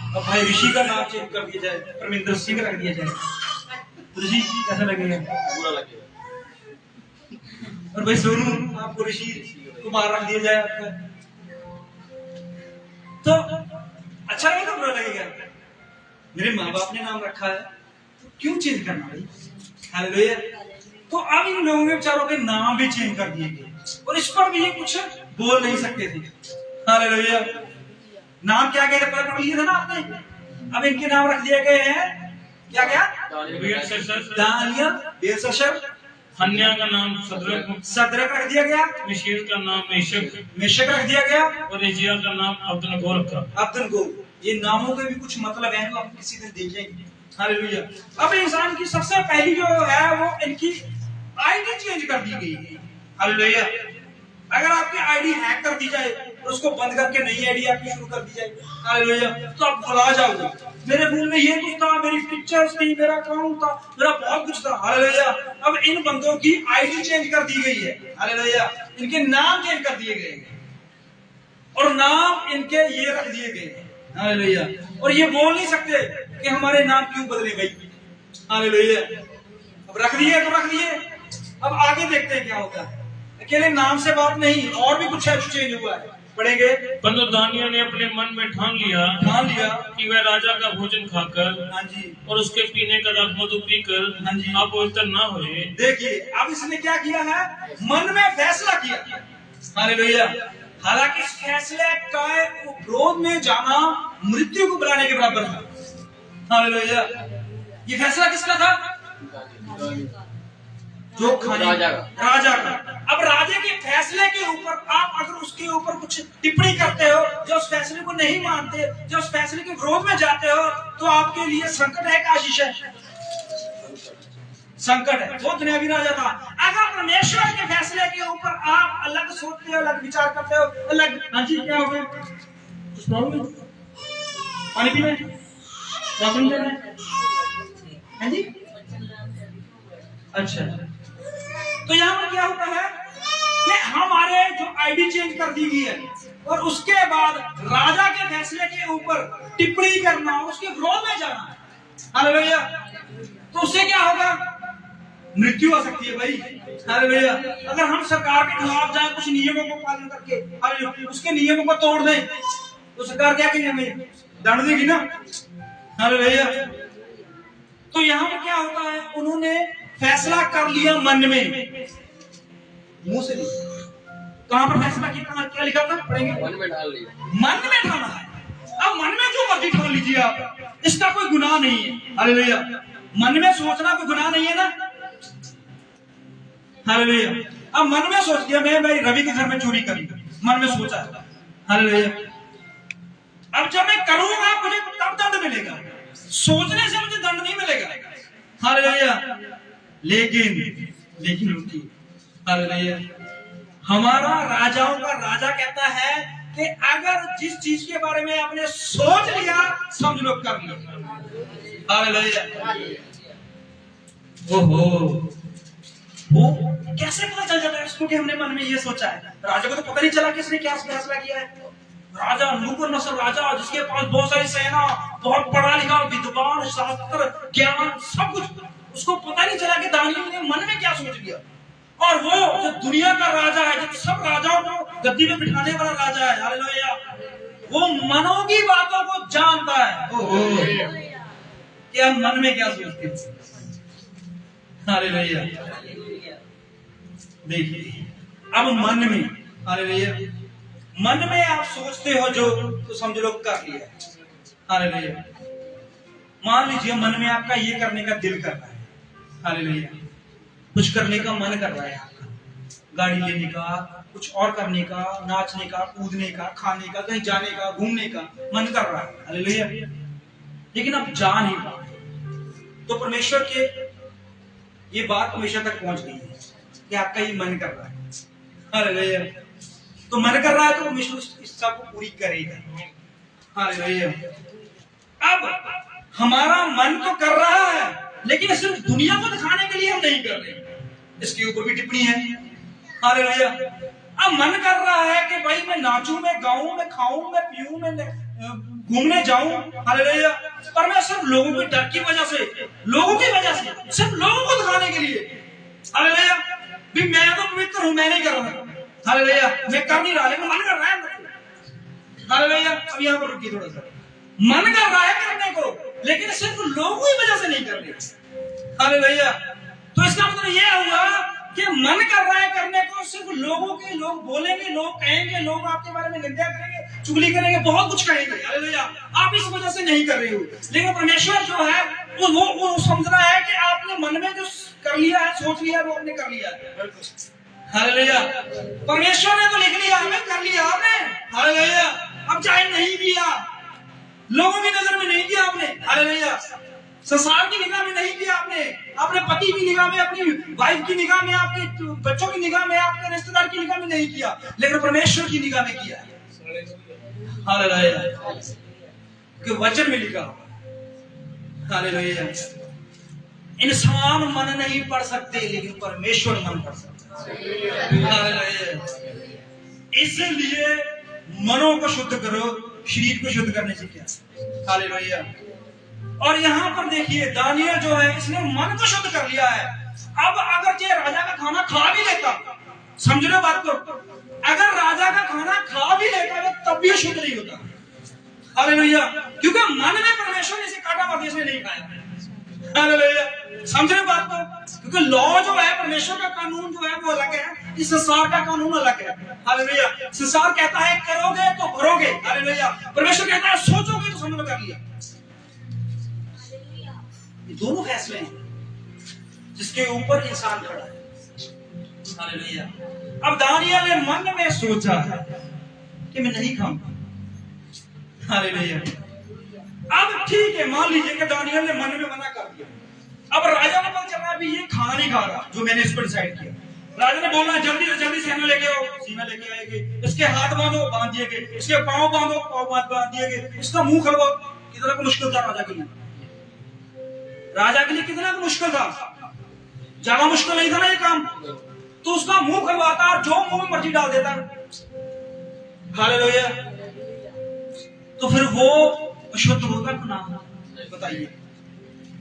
अब भाई ऋषि का नाम चेंज कर दिया जाए, परमिंदर सिंह रख दिया जाए, ऋषि कैसा लगेगा? बुरा लगेगा। और भाई सोनू आपको ऋषि कुमार रख दिया जाए आपका, तो अच्छा लगेगा बुरा लगेगा? मेरे माँ बाप ने नाम रखा है तो क्यों चेंज करना भाई, हालेलुया। तो अब इन लोगों के बेचारों के नाम भी चेंज कर दिए गए और इस पर भी ये कुछ बोल नहीं सकते थे, हालेलुया। नाम क्या गए थे पता पढ़ लिया था ना आपने? अब इनके नाम रख दिए गए हैं, क्या क्या? दानियल, बेलशस्सर, हनन्याह का नाम सदरक रख दिया गया, मिशाएल का नाम मेशक रख दिया गया, और एजिया का नाम अब्दनगो रखा। अब्दनगो। ये नामों के भी कुछ मतलब हैं जो आप किसी दिन देखेंगे, हालेलुया। अब इंसान की सबसे पहली जो है वो इनकी आईडी चेंज कर दी गई है, हालेलुया। अगर आपकी आईडी हैक कर दी जाए और उसको बंद करके नई आईडी आपकी शुरू कर दी जाए, हालेलुया, तो आप भुला जाओगे, मेरे फोन में ये कुछ था, मेरी पिक्चर्स थी, मेरा अकाउंट था, मेरा बहुत कुछ था, हालेलुया। अब इन बंदों की आईडी चेंज कर दी गई है, हालेलुया। इनके नाम चेंज कर दिए गए और नाम इनके ये रख दिए गए, हालेलुया। और ये बोल नहीं सकते कि हमारे नाम क्यों बदले भाई, हालेलुया। अब रख दिए तो रख दिए, अब आगे देखते हैं क्या होता है। अकेले नाम से बात नहीं, और भी कुछ चेंज हुआ है, पढ़ेंगे। परंतु दानियल ने अपने मन में ठान लिया कि वह राजा का भोजन खाकर, हाँ जी, और उसके पीने का मधु पीकर, हाँ जी, अपवित्र न होए। देखिए अब इसने क्या किया है, मन में फैसला किया, हालेलुया। हालांकि इस फैसले का विरोध में जाना मृत्यु को बुलाने के बराबर था, हालेलुया। ये फैसला किसका था? जो खाने राजा का। अब राजा के फैसले के ऊपर आप अगर उसके ऊपर कुछ टिप्पणी करते हो, जो उस फैसले को नहीं मानते, जो उस फैसले के विरोध में जाते हो, तो आपके लिए संकट है, आशीष है, संकट है। वो दुनियावी राजा था। अगर परमेश्वर के फैसले के ऊपर आप अलग सोचते हो, अलग विचार करते हो, अलग, हाँ जी क्या हो गया? कुछ प्रॉब्लम? पानी पीना है? राशन लेना है? हाँ जी, अच्छा। तो यहाँ पर क्या होता है कि हमारे जो आईडी चेंज कर दी गई है और उसके बाद राजा के फैसले के ऊपर टिप्पणी करना, उसके विरोध में जाना, हालेलुया, तो उससे क्या होगा? मृत्यु हो सकती है भाई, हालेलुया। अगर हम सरकार के खिलाफ जाए कुछ नियमों को पालन करके, हालेलुया, उसके नियमों को तोड़ दें, तो सरकार क्या कहेगी? हमें दंड देगी ना, हालेलुया। तो यहाँ पर क्या होता है, उन्होंने फैसला कर लिया मन में, मुंह से नहीं। कहां पर फैसला किया? कहां क्या लिखा था? पढ़ेंगे। मन में डाल लिया, मन में ठाना है। अब मन में जो मर्जी ठान लीजिए आप, इसका कोई गुनाह नहीं है, हालेलुया। मन में सोचना कोई गुनाह नहीं है ना, हालेलुया। अब मन में सोच लिया मैं भाई रवि के घर में चोरी करी, मन में सोचा, हालेलुया। अब जब मैं करूंगा मुझे तब दंड मिलेगा, सोचने से मुझे दंड नहीं मिलेगा, हालेलुया। लेकिन उनकी, हालेलुया, हमारा राजाओं का राजा कहता है कि अगर जिस चीज के बारे में आपने सोच लिया, समझ लो कर लिया, हालेलुया। ओहो, वो कैसे पता चल जाता है उसको कि हमने मन में ये सोचा है? राजा को तो पता नहीं चला कि इसने क्या फैसला किया है। राजा नबूकदनेस्सर राजा, जिसके पास बहुत सारी सेना, बहुत पढ़ा लिखा, विद्वान, शास्त्र, ज्ञान, सब कुछ, उसको पता नहीं चला कि दानियल ने मन में क्या सोच लिया। और वो जो दुनिया का राजा है, जो सब राजाओं को गद्दी में बिठाने वाला राजा है, हालेलुया, वो मनों की बातों को जानता है। ओहो, कि हम मन में क्या सोचते हैं, हालेलुया। देखिए अब मन में, हालेलुया, मन में आप सोचते हो जो, तो समझ लो कर लिया, हालेलुया। मान लीजिए मन में आपका ये करने का दिल कर रहा है, हालेलुया, कुछ करने का मन कर रहा है आपका, गाड़ी लेने का, कुछ और करने का, नाचने का, कूदने का, खाने का, कहीं जाने का, घूमने का मन कर रहा है, हालेलुया, लेकिन आप जा नहीं पा रहे। तो परमेश्वर के ये बात परमेश्वर तक पहुंच गई है कि आपका ये मन कर रहा है, हालेलुया। तो मन कर रहा है तो परमेश्वर उस इच्छा को पूरी करेगा, हालेलुया। अब हमारा मन तो कर रहा है, लेकिन सिर्फ दुनिया को दिखाने के लिए हम नहीं कर रहे। इसके ऊपर भी टिप्पणी है, हालेलुया। अब मन कर रहा है कि भाई मैं नाचूं, मैं गाऊं, मैं खाऊं, मैं पीऊं, मैं घूमने जाऊं, हालेलुया, पर मैं सिर्फ लोगों के डर की वजह से, लोगों की वजह से, सिर्फ लोगों को दिखाने के लिए, हालेलुया, भी मैं तो पवित्र हूं, मैं नहीं कर रहा, हालेलुया, मैं कर नहीं रहा, लेकिन मन कर रहा है, हालेलुया। अब यहाँ पर रुकिए थोड़ा सा, मन कर रहा है करने को, लेकिन सिर्फ लोगों की वजह से नहीं कर रहे, हालेलुया। तो इसका मतलब यह हुआ कि मन कर रहा है करने को, सिर्फ लोगों के, लोग बोलेंगे, लोग कहेंगे, लोग आपके बारे में निंदा करेंगे, चुगली करेंगे, बहुत कुछ कहेंगे, हालेलुया, आप इस वजह से नहीं कर रहे हो। लेकिन परमेश्वर जो है वो समझ रहा है कि आपने मन में जो कर लिया है, सोच लिया है, वो आपने कर लिया है, हालेलुया। परमेश्वर ने तो लिख लिया, हमें कर लिया आपने, हालेलुया। अब चाहे नहीं किया, लोगों की नजर में नहीं किया आपने, हालेलुया, संसार की निगाह में नहीं किया आपने, अपने पति की निगाह में, अपनी वाइफ की निगाह में, आपके बच्चों की निगाह में, आपके रिश्तेदार की निगाह में नहीं किया, लेकिन परमेश्वर की निगाह में किया, हालेलुया, कि वचन में लिखा, हालेलुया। इंसान मन नहीं पढ़ सकते, लेकिन परमेश्वर मन पढ़ सकते, हालेलुया। इसलिए मनों को शुद्ध करो, शरीर को शुद्ध करने से क्या, हालेलुया। और यहाँ पर देखिए दानियल जो है, इसने मन को शुद्ध कर लिया है। अब अगर ये राजा का खाना खा भी लेता, समझ लो बात को, अगर राजा का खाना खा भी लेता तब भी शुद्ध नहीं होता, हालेलुया, क्योंकि मन में परमेश्वर ने इसे काटा हुआ, इसने नहीं खाया, हालेलुया, समझ रहे बात को, क्योंकि लॉ जो है, परमेश्वर का कानून जो है वो अलग है, इस संसार का कानून अलग है, हालेलुया। संसार कहता है करोगे तो भरोगे, हालेलुया, परमेश्वर कहता है सोचोगे तो समझ में कर लिया। ये दोनों फैसले हैं जिसके ऊपर इंसान खड़ा है, हालेलुया। अब दानियल ने मन में सोचा कि मैं नहीं खाऊंगा, हालेलुया। अब ठीक है, मान लीजिए कि दानियल ने मन में मना कर दिया, अब राजा को पता चल रहा है ये खाना नहीं खा रहा जो मैंने इस पर डिसाइड किया। राजा ने बोला जल्दी से जल्दी सेना लेके आओ, सेना लेके आएगी, इसके हाथ बांधो, बांध दिए गए, इसके पांव बांधो, पांव बांध दिए गए, इसका मुंह खड़वाओ। कितना को मुश्किल था राजा के लिए, राजा के लिए कितना मुश्किल था, ज्यादा मुश्किल नहीं था ना ये काम। तो उसका मुंह खड़वाता और जो मुंह में मर्जी डाल देता, हालेलुया। तो फिर वो अशुद्ध होगा कि ना, बताइए,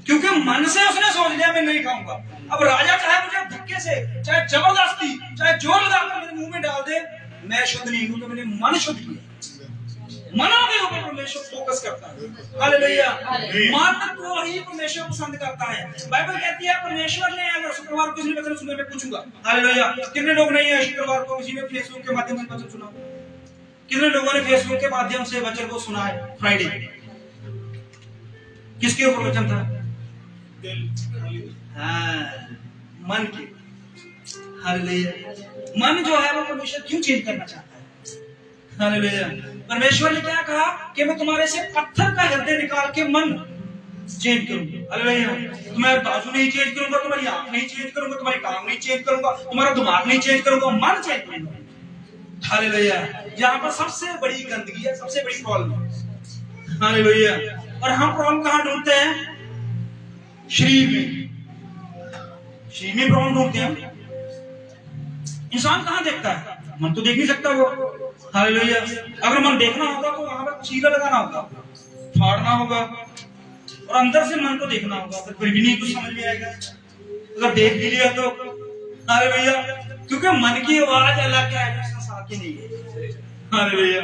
क्योंकि मन से उसने सोच लिया मैं नहीं खाऊंगा। अब राजा चाहे मुझे धक्के से, चाहे जबरदस्ती, चाहे जोर लगाकर मेरे मुंह में डाल दे, मैं शुद्ध नहीं हूं, तो मैंने मन शुद्ध किया। मनो के ऊपर परमेश्वर फोकस करता है, हालेलुया। मन को ही परमेश्वर पसंद करता है। बाइबल कहती है परमेश्वर ने अगर शुक्रवार को किसी ने वचन सुने, मैं पूछूंगा, हालेलुया, कितने लोग नहीं है शुक्रवार को किसी ने फेसबुक के माध्यम से वचन सुना? कितने लोगों ने फेसबुक के माध्यम से वचन को सुना है? फ्राइडे किसके ऊपर वचन था? मन के, हालेलुया। मन जो है वो परमेश्वर क्यों चेंज करना चाहता है? हालेलुया। परमेश्वर ने क्या कहा कि मैं तुम्हारे से पत्थर का हृदय निकाल के मन चेंज करूंगा, हालेलुया। तुम्हारे बाजू नहीं चेंज करूंगा, तुम्हारी आंख नहीं चेंज करूंगा, तुम्हारी टांग नहीं चेंज करूंगा, तुम्हारा दिमाग नहीं चेंज करूंगा, मन चेंज करूंगा, हालेलुया। यहाँ पर सबसे बड़ी गंदगी है, सबसे बड़ी प्रॉब्लम है, हालेलुया। और हम प्रॉब्लम कहाँ ढूंढते हैं? शरीर में, शरीर में प्रॉब्लम ढूंढते हैं। इंसान कहाँ देखता है? मन तो देख नहीं सकता वो, हालेलुया। अगर मन देखना होगा तो वहां पर चीला लगाना होगा, फाड़ना होगा, और अंदर से मन को देखना होगा, फिर भी नहीं कुछ समझ में आएगा। अगर देख भी लिया तो, हालेलुया, क्योंकि मन की आवाज अलग है, संसार की नहीं है, हालेलुया।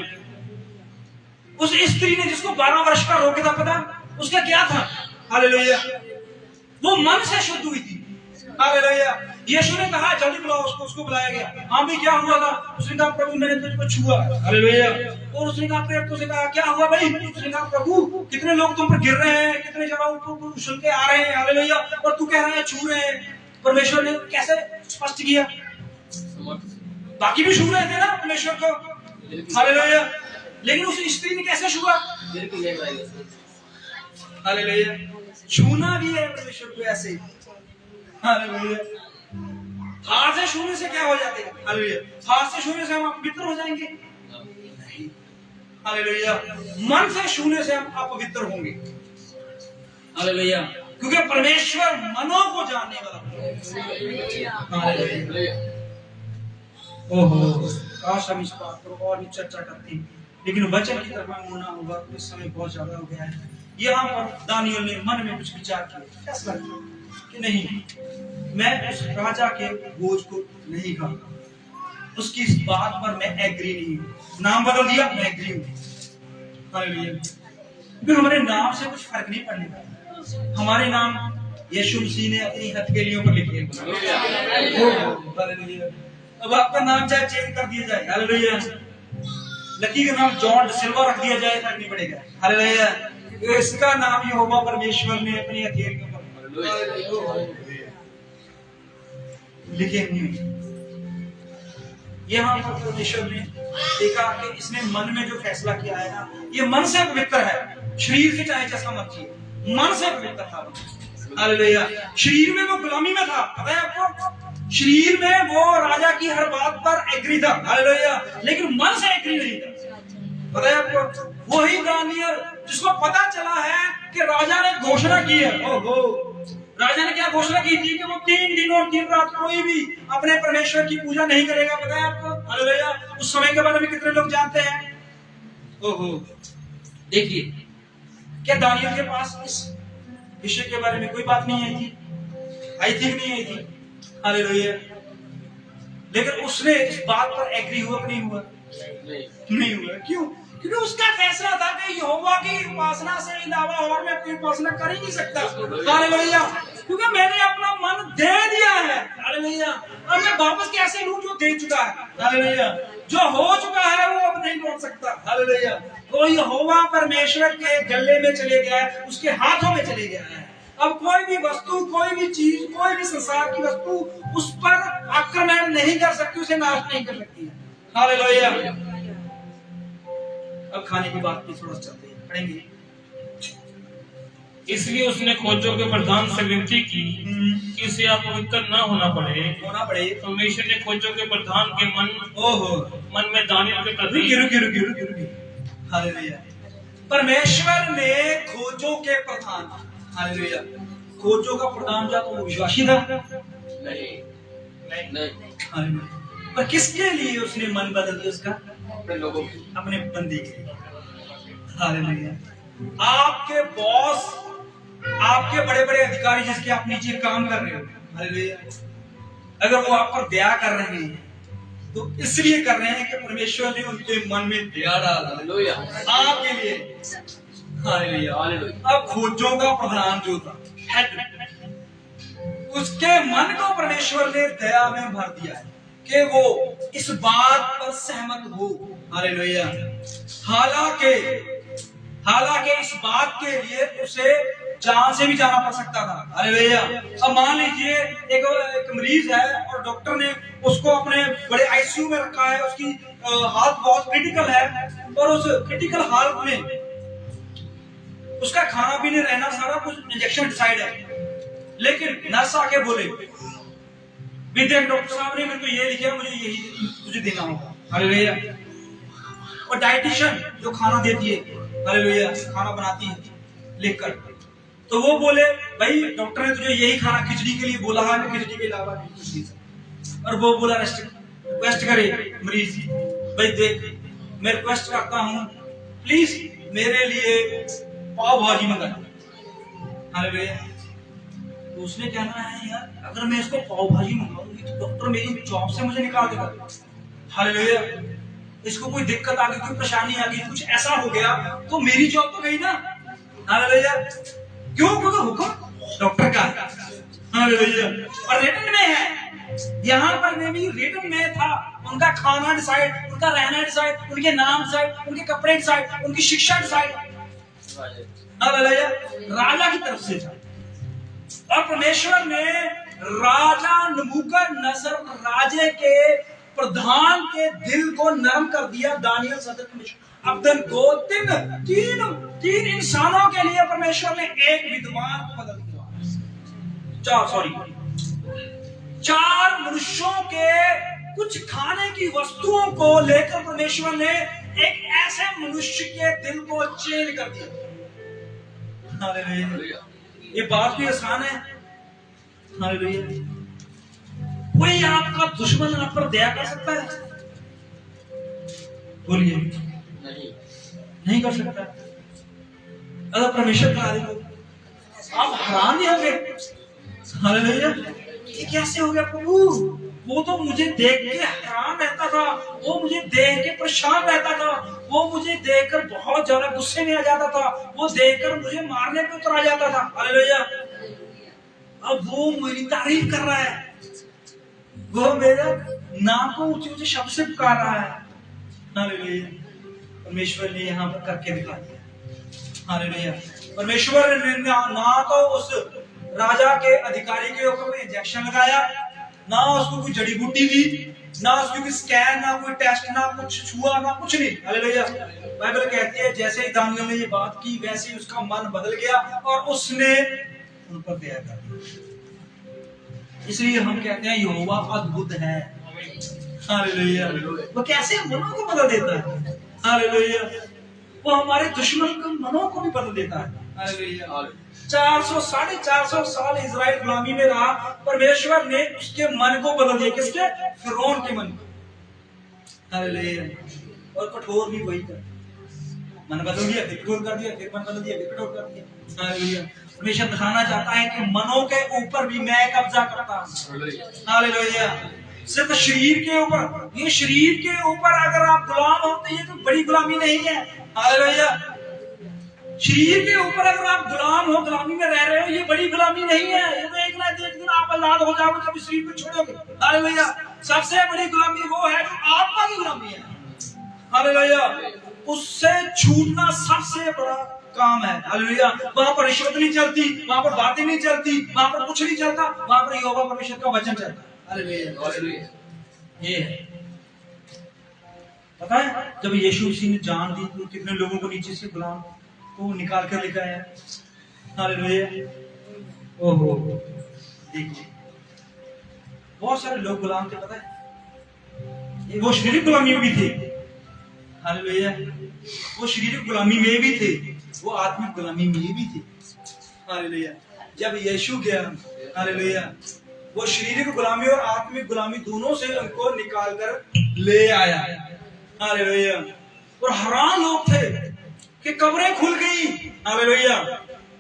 उस स्त्री ने जिसको 12 वर्ष का रोका था, पता उसका क्या था? हालेलुया, वो मन से शुद्ध हुई थी, हालेलुया। यीशु ने कहा जल्दी बुलाओ उसको, उसको बुलाया गया। हाँ भी क्या हुआ था? उसने कहा प्रभु मैंने तुझको छुआ। हालेलुया। और उसने कहा फिर उसने कहा क्या हुआ भाई? उसने कहा प्रभु कितने लोग तुम पर गिर रहे हैं, कितने जगह ऊपर उछल के आ रहे हैं, हालेलुया, और तू कह रहा है छू रहे हैं। परमेश्वर ने कैसे स्पष्ट किया? बाकी भी छू रहे थे ना परमेश्वर को, हालेलुया, लेकिन उस स्त्री ने कैसे छुआ? हालेलुया। छूना भी है परमेश्वर को ऐसे, हालेलुया। हाथ से छूने से क्या हो जाते हैं? हालेलुया। हाथ से छूने से हम अपवित्र हो जाएंगे? नहीं। हालेलुया। मन से छूने से हम अपवित्र होंगे, हालेलुया, क्योंकि परमेश्वर मनों को जानने वाला है। ओहो, काश हम इस बात पर और भी चर्चा करते, लेकिन वचन की तरफ होना होगा तो इस समय बहुत ज्यादा हो गया है। यहाँ पर दानियल ने मन में कुछ विचार किया, फैसला किया कि नहीं, मैं उस राजा के बोझ को नहीं खाऊंगा, उसकी इस बात पर मैं एग्री नहीं हूँ। नाम बदल दिया, मैं एग्री हूँ, हालेलुया। क्योंकि हमारे नाम से कुछ फर्क नहीं पड़ने वाला। हमारे नाम यीशु मसीह ने अपनी हथेलियों पर लिखे, हालेलुया। अब आपका नाम चाहे चेंज कर दिया जाए, हालेलुया, लकी का नाम जॉन सिल्वा रख दिया जाए, फर्क नहीं पड़ेगा, हालेलुया। इसका नाम यहोवा परमेश्वर ने अपनी हथेलियों पर लिखे हुए। यहाँ पर परमेश्वर ने देखा कि इसने मन में जो फैसला किया है ना, ये मन से पवित्र है, शरीर से चाहे जैसा मर्जी, मन से पवित्र था, हालेलुया। शरीर में वो गुलामी में था, पता है आपको, शरीर में वो राजा की हर बात पर एग्री था, हालेलुया, लेकिन मन से एग्री नहीं था। पता है आपको, वही दानियल जिसको पता चला है कि राजा ने घोषणा की है, ओहो, राजा ने क्या घोषणा की थी कि वो 3 दिन और 3 रात कोई भी अपने परमेश्वर की पूजा नहीं करेगा। पता है आपको, हालेलुया। उस समय के बारे में कितने लोग जानते हैं? ओहो, देखिए, क्या दानियल के पास इस विषय के बारे में कोई बात नहीं आई थी? आई थी नहीं आई थी, हालेलुया, लेकिन उसने इस बात पर एग्री हुआ नहीं हुआ? नहीं हुआ। क्यों? क्योंकि उसका फैसला था कि यहोवा की उपासना से अलावा और मैं कोई उपासना कर ही नहीं सकता, हालेलुया, क्योंकि मैंने अपना मन दे दिया है, हालेलुया। अब मैं वापस कैसे लूं जो दे चुका है, हालेलुया, जो हो चुका है वो अब नहीं लौट सकता, हालेलुया। तो यहोवा परमेश्वर के गले में चले गया है, उसके हाथों में चले गया है। अब कोई भी वस्तु, कोई भी चीज, कोई भी संसार की वस्तु उस पर आक्रमण नहीं कर सकती, उसे नाश नहीं कर सकती है, हालेलुया। अब खाने की बात पे थोड़ा चलते हैं, पढ़ेंगे। इसलिए उसने खोजों के प्रधान से विनती की कि इसे अपवित्र न होना पड़े। परमेश्वर ने खोजों के प्रधान के मन में दानियल के प्रति रुकी, हालेलुया। परमेश्वर ने खोजों के प्रधान, हालेलुया, खोजों का प्रधान क्या तो विश्वासी था? नहीं, हालेलुया। पर किसके लिए उसने मन बदल दिया उसका? अपने लोगों, अपने बंदे के लिए, हालेलुया। आपके बॉस, आपके बड़े बड़े अधिकारी जिसके आप नीचे काम कर रहे हो, हालेलुया, अगर वो आप पर दया कर रहे हैं तो इसलिए कर रहे हैं कि परमेश्वर ने उनके मन में दया डाला, हालेलुया, आपके लिए, हालेलुया। अब खोजों का प्रधान जो था, उसके मन को परमेश्वर ने दया में भर दिया है कि वो इस बात पर सहमत हो, हालेलुया। हालांकि इस बात के लिए उसे जान से भी जाना पड़ सकता था, हालेलुया। अब मान लीजिए एक मरीज है और डॉक्टर ने उसको अपने बड़े आईसीयू में रखा है, उसकी हालत बहुत क्रिटिकल है, और उस क्रिटिकल हालत में उसका खाना पीने रहना सारा कुछ इंजेक्शन डिसाइड है, लेकिन नर्स आके बोले विदेश डॉक्टर साहब ने मेरे को ये लिखा, मुझे यही तुझे देना होगा, हालेलुया। और डाइटिशियन जो खाना देती है, हालेलुया, खाना बनाती है लेकर, तो वो बोले भाई डॉक्टर ने तुझे यही खाना खिचड़ी के लिए बोला है, खिचड़ी के अलावा कुछ नहीं। और वो बोला रिक्वेस्ट करे मरीज, भाई देख मैं रिक्वेस्ट करता हूँ प्लीज मेरे लिए पाव भाजी मंगा, हालेलुया। तो उसने कहना है यार अगर मैं इसको पाव भाजी मंगाऊंगी तो डॉक्टर मेरी जॉब से मुझे निकाल देगा, हालेलुया। इसको कोई दिक्कत आ गई, कोई परेशानी आ गई, कुछ ऐसा हो गया तो मेरी जॉब तो गई ना, हालेलुया। क्यों? क्योंकि हुक्म डॉक्टर का है, हालेलुया। और रिटन में है, यहाँ पर भी रिटन में था, उनका खाना डिसाइड, उनका रहना डिसाइड, उनके नाम डिसाइड, उनके कपड़े डिसाइड, उनकी शिक्षा डिसाइड, हालेलुया, राजा की तरफ से था। और परमेश्वर ने राजा नबूकदनेस्सर राजे के प्रधान के दिल को नरम कर दिया। दानियल सदर अब्दन को तीन इंसानों के लिए परमेश्वर ने एक विद्वान को बदल दिया। चार मनुष्यों के कुछ खाने की वस्तुओं को लेकर परमेश्वर ने एक ऐसे मनुष्य के दिल को चेंज कर दिया। हालेलुया। ये बात भी आसान है। हालेलुया। कोई आपका दुश्मन आप पर दया कर सकता है? बोलिए, नहीं कर सकता। अगर परमेश्वर का आदमी आप हैरान नहीं होंगे। हालेलुया। ये कैसे हो गया प्रभु? वो तो मुझे देख के हैरान रहता था, वो मुझे देख के परेशान रहता था, वो मुझे देखकर बहुत ज्यादा गुस्से में आ जाता था, वो देखकर मुझे मारने पे उतर आ जाता था। हालेलुया। अब वो मेरी तारीफ कर रहा है, वो मेरा नाम को ऊंचे ऊंचे शब्द से पुकार रहा है। हालेलुया। परमेश्वर ने यहाँ पर करके दिखा दिया। हालेलुया। परमेश्वर ने ना तो उस राजा के अधिकारी के ऊपर इंजेक्शन लगाया, ना उसको कोई जड़ी बूटी दी, ना उसको कोई स्कैन, ना कोई टेस्ट, ना कुछ छुआ, ना कुछ नहीं। हालेलुया। बाइबल कहती है जैसे ही दानियल ने ये बात की वैसे ही उसका मन बदल गया और उसने उन पर दया कर दी। इसलिए हम कहते हैं यहोवा अद्भुत है। हालेलुया। वो कैसे मनों को बदल देता है। हालेलुया। वो हमारे दुश्मन के मनों को भी बदल देता है। हालेलुया। 400 साल इजराइल गुलामी में रहा, परमेश्वर ने उसके मन को बदल दिया। किसके? फिरौन के मन को। हालेलुया। और कठोर भी वही था, मन बदल दिया, फिर कठोर कर दिया, फिर मन बदल दिया, फिर कठोर कर दिया। हालेलुया। परमेश्वर दिखाना चाहता है कि मनों के ऊपर भी मैं कब्जा करता हूं। हालेलुया। सिर्फ शरीर के ऊपर, ये शरीर के ऊपर अगर आप गुलाम हो तो ये तो बड़ी गुलामी नहीं है। हालेलुया। शरीर के ऊपर अगर आप गुलाम हो, गुलामी में रह रहे हो, ये बड़ी गुलामी नहीं है। ये तो एक ना एक दिन आप आजाद हो जाओगे जब शरीर को छोड़ोगे। हालेलुया। सबसे बड़ी गुलामी वो है जो आत्मा की गुलामी है। हालेलुया। उससे छूटना सबसे बड़ा काम है। हालेलुया। वहां पर रिश्वत नहीं चलती, वहां पर बातें नहीं चलती, वहां पर कुछ नहीं चलता, वहां पर यहोवा परमेश्वर का वचन चलता है। हालेलुया। ये है, पता है जब यीशु मसीह ने जान दी तो कितने लोगों को नीचे से गुलाम को निकाल कर लेकर आया। हालेलुया। ओहो, देखिए बहुत सारे लोग गुलाम थे, पता है वो शारीरिक गुलामी में भी थे। हालेलुया। वो शारीरिक गुलामी में भी थे, वो आत्मिक गुलामी में भी थे। हालेलुया। जब यीशु गया, हालेलुया, वो शारीरिक गुलामी और आत्मिक गुलामी दोनों से उनको निकाल कर ले आया। हालेलुया। और हैरान लोग थे कि कब्रें खुल गई। हालेलुया।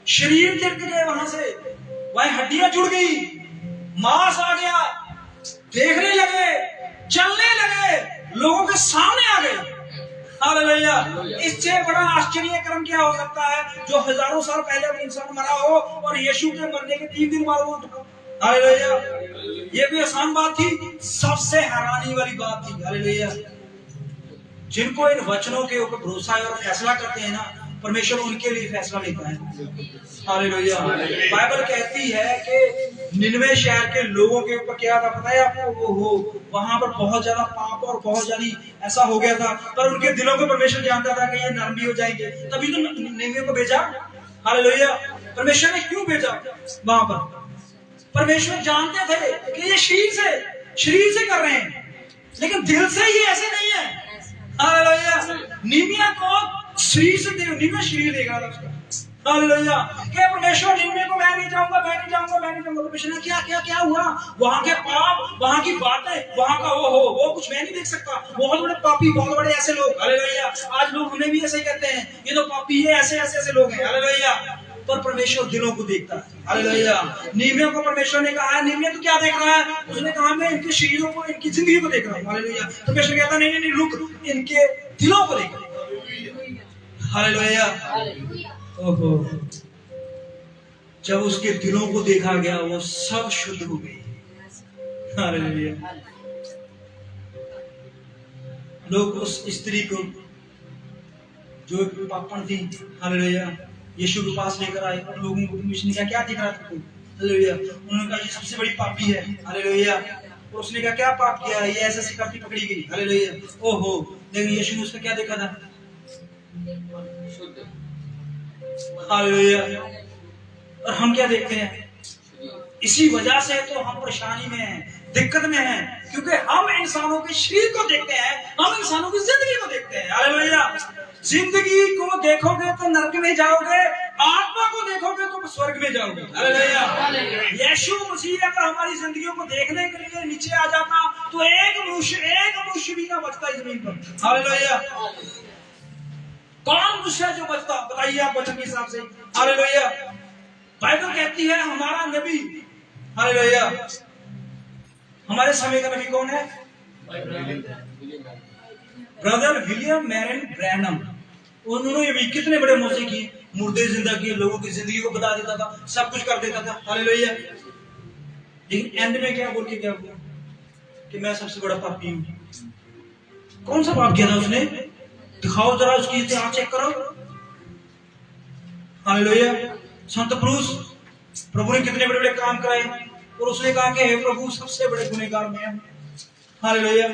शरीर गिर गए, वहां से वहां हड्डियां जुड़ गई, मांस आ गया, देखने लगे, चलने लगे, लोगों के सामने आ गए। हालेलुया। इससे बड़ा आश्चर्य कर्म क्या हो सकता है जो हजारों साल पहले वो इंसान मरा हो और यीशु के मरने के 3 दिन बाद वो उठा। हालेलुया। ये कोई आसान बात थी? सबसे हैरानी वाली बात थी। हालेलुया। जिनको इन वचनों के ऊपर भरोसा है और फैसला करते हैं ना, परमेश्वर उनके लिए फैसला लेता है। हालेलुया। बाइबल कहती है कि निनवे शहर के लोगों के ऊपर क्या था पता है आपको? वो वहां पर बहुत ज्यादा पाप और बहुत ज्यादा ऐसा हो गया था, पर उनके दिलों को परमेश्वर जानता था कि ये नरम भी हो जाएंगे, तभी तो निनवे को भेजा। हालेलुया। परमेश्वर ने क्यों भेजा वहां पर? परमेश्वर जानते थे कि ये शरीर से कर रहे हैं, लेकिन दिल से ये ऐसे नहीं है। हालेलुया। निमिया को शरीर से निमिया शरीर देख रहा था उसका। हालेलुया। क्या परमेश्वर निमिया को मैं नहीं जाऊंगा। परमेश्वर ने क्या हुआ? वहां के पाप, वहां की बातें, वहां का वो कुछ मैं नहीं देख सकता। बहुत बड़े पापी, बहुत बड़े ऐसे लोग। हालेलुया। आज लोग उन्हें भी ऐसे ही कहते हैं, ये तो पापी है, ऐसे लोग हैं। हालेलुया। पर परमेश्वर दिलों को देखता है। हालेलुया। निमिया को परमेश्वर ने कहा, निमिया तो क्या देख रहा है? उसने कहा मैं इनके शरीरों को, इनकी जिंदगी को देख रहा हूँ। हालेलुया। तो परमेश्वर कहता नहीं रुक, इनके दिलों को देख। हालेलुया। ओहो, जब उसके दिलों को देखा गया वो सब शुद्ध हो गए। हालेलुया। लोग उस स्त्री को जो पापण थी, हालेलुया, यीशु के पास लेकर आए। उन लोगों को यीशु ने कहा क्या दिख रहा तुमको? हालेलुया। उन्होंने कहा ये सबसे बड़ी पापी है। हालेलुया। और उसने कहा क्या पाप किया है? ये ऐसे सिखाती पकड़ी गई। हालेलुया। ओहो, लेकिन यीशु ने उसका क्या देखा था? हालेलुया। और हम क्या देखते हैं? इसी वजह से तो हम परेशानी में हैं, दिक्कत में हैं, क्योंकि हम इंसानों के शरीर को देखते हैं, हम इंसानों की जिंदगी को देखते हैं। हालेलुया। जिंदगी को देखोगे तो नरक में जाओगे, आत्मा को देखोगे तो स्वर्ग में जाओगे। हालेलुया। यीशु मसीह अगर हमारी जिंदगियों को देखने के लिए नीचे आ जाता तो एक मनुष्य भी ना बचता जमीन पर। हालेलुया। कौन मनुष्य जो बचता? बताइए आप वचन के हिसाब से। हालेलुया। बाइबल कहती है हमारा नबी, हालेलुया, हमारे समय का नबी कौन है? Brother William Marion Branham. उन्होंने भी कितने बड़े मौजे किए, मुर्दे जिंदा किए, लोगों की जिंदगी को बता देता था, सब कुछ कर देता था। हालेलुया। लेकिन एंड में क्या बोल के क्या हुआ? कि मैं सबसे बड़ा पापी हूं। कौन सा पाप किया था उसने? दिखाओ जरा उसकी इतिहास चेक करो। हालेलुया। संत पुरुष प्रभु ने कितने बड़े बड़े काम कराए और उसने कहा कि हे प्रभु सबसे बड़े गुनहगार मैं हूं। हालेलुया।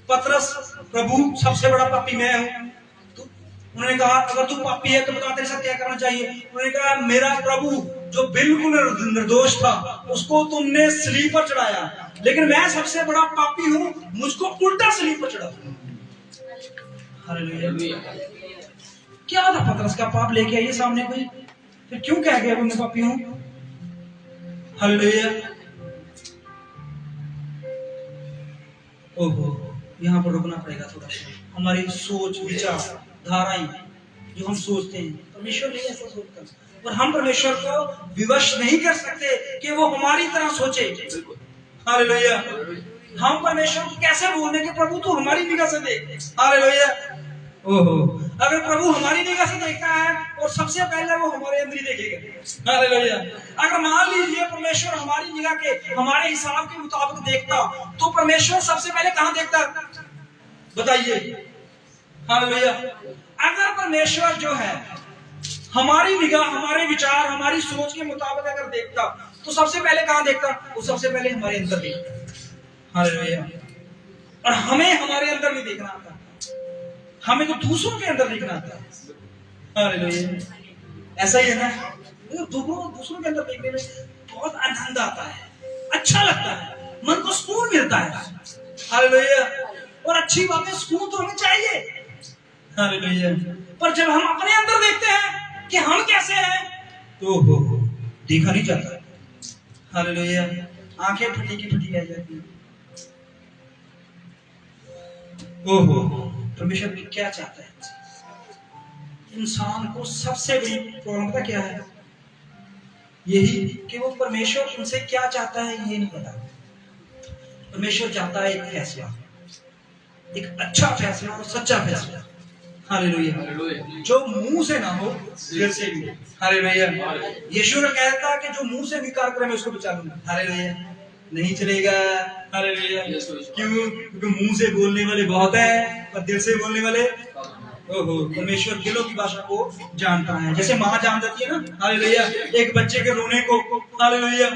पतरस, प्रभु सबसे बड़ा पापी मैं हूं। उन्होंने कहा अगर तू पापी है तो बता तेरे साथ क्या करना चाहिए? उन्होंने कहा मेरा प्रभु जो बिल्कुल निर्दोष था उसको तुमने सलीब पर चढ़ाया, लेकिन मैं सबसे बड़ा पापी हूं, मुझको उल्टा सलीब पर चढ़ा। हालेलुया। क्या था पतरस का पाप लेके आइए सामने कोई, फिर क्यों कह गया मैं पापी हूं? हालेलुया। ओहो, यहाँ पर रुकना पड़ेगा थोड़ा सा। हमारी सोच, विचार, धाराएं जो हम सोचते हैं, परमेश्वर नहीं ऐसा सोचता, और हम परमेश्वर को विवश नहीं कर सकते कि वो हमारी तरह सोचे। हालेलुया। हम परमेश्वर को कैसे बोलने के प्रभु तू हमारी निगाह से देख। हालेलुया। ओहो, अगर प्रभु हमारी निगाह से देखता है और सबसे पहले वो हमारे अंदर ही देखेगा। हालेलुया। अगर मान लीजिए परमेश्वर हमारी निगाह के हमारे हिसाब के मुताबिक देखता तो परमेश्वर सबसे पहले कहां देखता? बताइए। हालेलुया। अगर परमेश्वर जो है हमारी निगाह, हमारे विचार, हमारी सोच के मुताबिक अगर देखता तो सबसे पहले कहां देखता? वो सबसे पहले हमारे अंदर देखता। हालेलुया। और हमें हमारे अंदर नहीं देखना आता, हमें तो दूसरों के अंदर देखना आता है। हालेलुया। ऐसा ही है ना, दूसरों के अंदर देखने में बहुत आनंद आता है, अच्छा लगता है, मन को सुकून मिलता है। हालेलुया। और अच्छी बातें, सुकून तो हमें चाहिए। हालेलुया। पर जब हम अपने अंदर देखते हैं कि हम कैसे हैं तो हो देखा नहीं जाता। हालेलुया। आंखें फटी की फटी रह जाती हैं। ओहो, परमेश्वर क्या चाहता है? इंसान को सबसे बड़ी प्रॉब्लम पता क्या है? यही कि वो परमेश्वर उनसे क्या चाहता है ये नहीं पता। परमेश्वर चाहता है एक फैसला, एक अच्छा फैसला और सच्चा फैसला। हालेलुया। जो मुंह से ना हो, दिल से भी। हालेलुया। यीशु ने कहा था कि जो मुंह से विकार करे मैं उसको बचा लूंगा। हालेलुया। नहीं चलेगा। हालेलुया। क्यों? क्योंकि मुंह से बोलने वाले बहुत हैं पर दिल से बोलने वाले। ओहो, परमेश्वर दिलों की भाषा को जानता है, जैसे माँ जान जाती है ना। हालेलुया। एक बच्चे के रोने को, हालेलुया,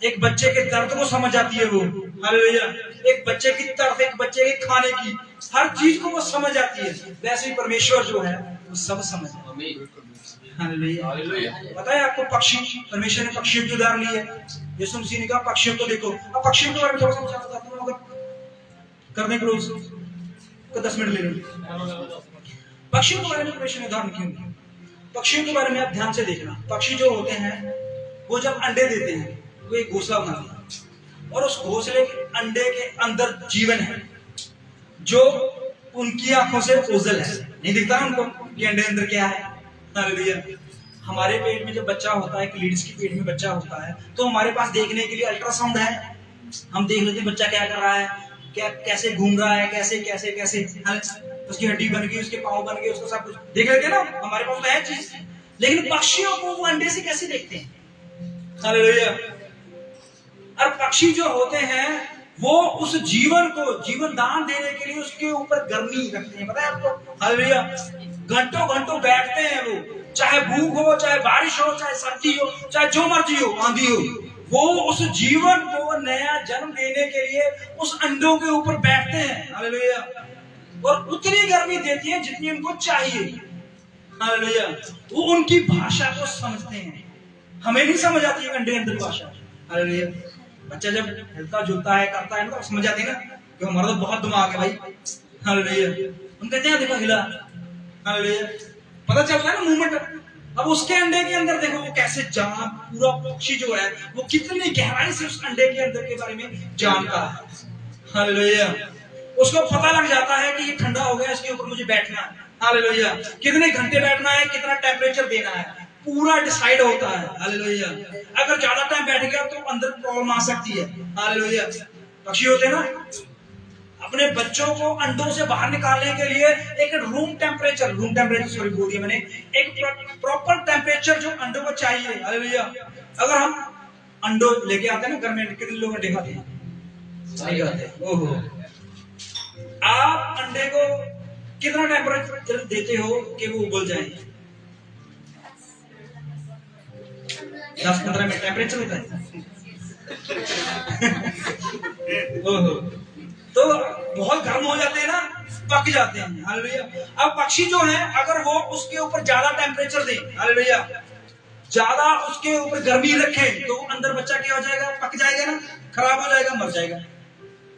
एक बच्चे के दर्द को समझ जाती है वो। हालेलुया। एक बच्चे की तरफ, एक बच्चे के खाने की, हर चीज को वो समझ जाती है। वैसे ही परमेश्वर जो है वो सब समझ। हालेलुया। पता है आपको पक्षी, परमेश्वर ने पक्षियों की उदाहरण ली है। यीशु मसीह ने कहा पक्षियों को देखो। अब पक्षियों के बारे में थोड़ा सा समझाना चाहता हूं, अगर करने के रोज को 10 मिनट ले लो। पक्षियों के बारे में परमेश्वर ने उदाहरण क्यों? पक्षियों के बारे में आप ध्यान से देखना। पक्षी जो होते हैं वो जब अंडे देते हैं वो एक घोंसला बनाते हैं, और उस घोंसले के अंडे के अंदर जीवन है जो उनकी आंखों से ओझल है, नहीं दिखता उनको कि अंडे अंदर क्या है। हालेलुया। हमारे पेट में जब बच्चा होता है, एक लेडीज के पेट में बच्चा होता है, तो हमारे पास देखने के लिए अल्ट्रासाउंड है। हम देख लेते हैं बच्चा क्या कर रहा है, क्या कैसे घूम रहा है, कैसे कैसे कैसे उसकी हड्डी बन गई, उसके पाँव बन गए, उसको सब कुछ देख लेते हैं ना, हमारे पास तो है चीज। लेकिन पक्षियों को वो अंडे से कैसे देखते हैं? हालेलुया। और पक्षी जो होते हैं वो उस जीवन को जीवन दान देने के लिए उसके ऊपर गर्मी रखते हैं, पता है आपको? हालेलुया। घंटों घंटों बैठते हैं वो, चाहे भूख हो, चाहे बारिश हो, चाहे सर्दी हो, चाहे जो मर्जी हो, आंधी हो, वो उस जीवन को नया जन्म देने के लिए उस अंडों के ऊपर बैठते हैं। हालेलुया। और उतनी गर्मी देती है जितनी उनको चाहिए। हालेलुया। वो उनकी भाषा को समझते हैं, हमें नहीं समझ आती है अंडे अंदर भाषा। हालेलुया। बच्चा जब हिलता जुलता है करता है ना तो समझ आती है ना कि हमारा तो बहुत दिमाग है भाई। हालेलुया। हम कहते हैं देखो हिला, हालेलुया, पता चलता है ना मूवमेंट। अब उसके अंडे के अंदर देखो वो कैसे जान, पूरा पक्षी जो है वो कितनी गहराई से उस अंडे के अंदर के बारे में जानता है। हालेलुया। उसको पता लग जाता है कि ये ठंडा हो गया, इसके ऊपर मुझे बैठना है। हालेलुया। कितने घंटे बैठना है, कितना टेम्परेचर देना है, पूरा डिसाइड होता है। हालेलुया। अगर ज्यादा टाइम बैठ गया तो अंदर प्रॉब्लम आ सकती है। हालेलुया। पक्षी होते हैं ना, अपने बच्चों को अंडों से बाहर निकालने के लिए एक रूम टेम्परेचर सॉरी बोल दिया मैंने, एक प्रॉपर टेम्परेचर जो अंडों को चाहिए। हालेलुया। अगर हम अंडों लेके आते हैं ना घर में, कितने लोग अंडे खाते हैं? नहीं खाते। ओहो। आप अंडे को कितना टेम्परेचर देते हो कि वो उबल जाए? 10-15 मिनट टेम्परेचर होता है। ओहो। तो बहुत गर्म हो जाते हैं ना, पक जाते हैं। हालेलुया। अब पक्षी जो है अगर वो उसके ऊपर ज्यादा टेम्परेचर दे, हालेलुया, ज्यादा उसके ऊपर गर्मी रखे तो अंदर बच्चा क्या हो जाएगा? पक जाएगा ना, खराब हो जाएगा, मर जाएगा।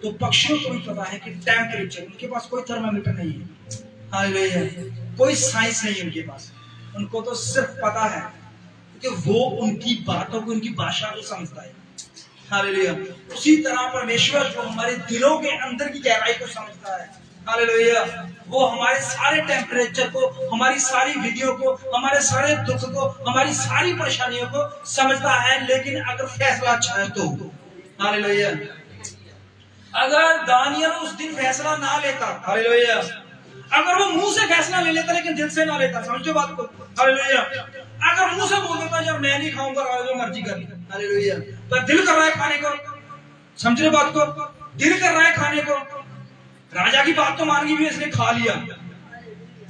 तो पक्षियों को भी पता है कि टेम्परेचर, उनके पास कोई थर्मामीटर नहीं है। हालेलुया। कोई साइंस नहीं है उनके पास, उनको तो सिर्फ पता है कि वो उनकी बातों को, उनकी भाषा को समझता है। हालेलुया। उसी तरह परमेश्वर जो हमारे दिलों के अंदर की गहराई को समझता है। हालेलुया। वो हमारे सारे टेम्परेचर को, हमारी सारी विधियों को, हमारे सारे दुख को, हमारी सारी परेशानियों को समझता है। लेकिन अगर फैसला अच्छा है तो, हालेलुया, अगर दानियल उस दिन फैसला ना लेता, हालेलुया, अगर वो मुंह से फैसला ले लेता लेकिन दिल से ना लेता, समझो बात को? हालेलुया। अगर मुंह से बोल देता यार मैं नहीं खाऊंगा, जो मर्जी कर, हालेलुया, पर दिल कर रहा है खाने को, समझ रहे बात को? दिल कर रहा है खाने को। राजा की बात तो मान गई भी, इसने खा लिया,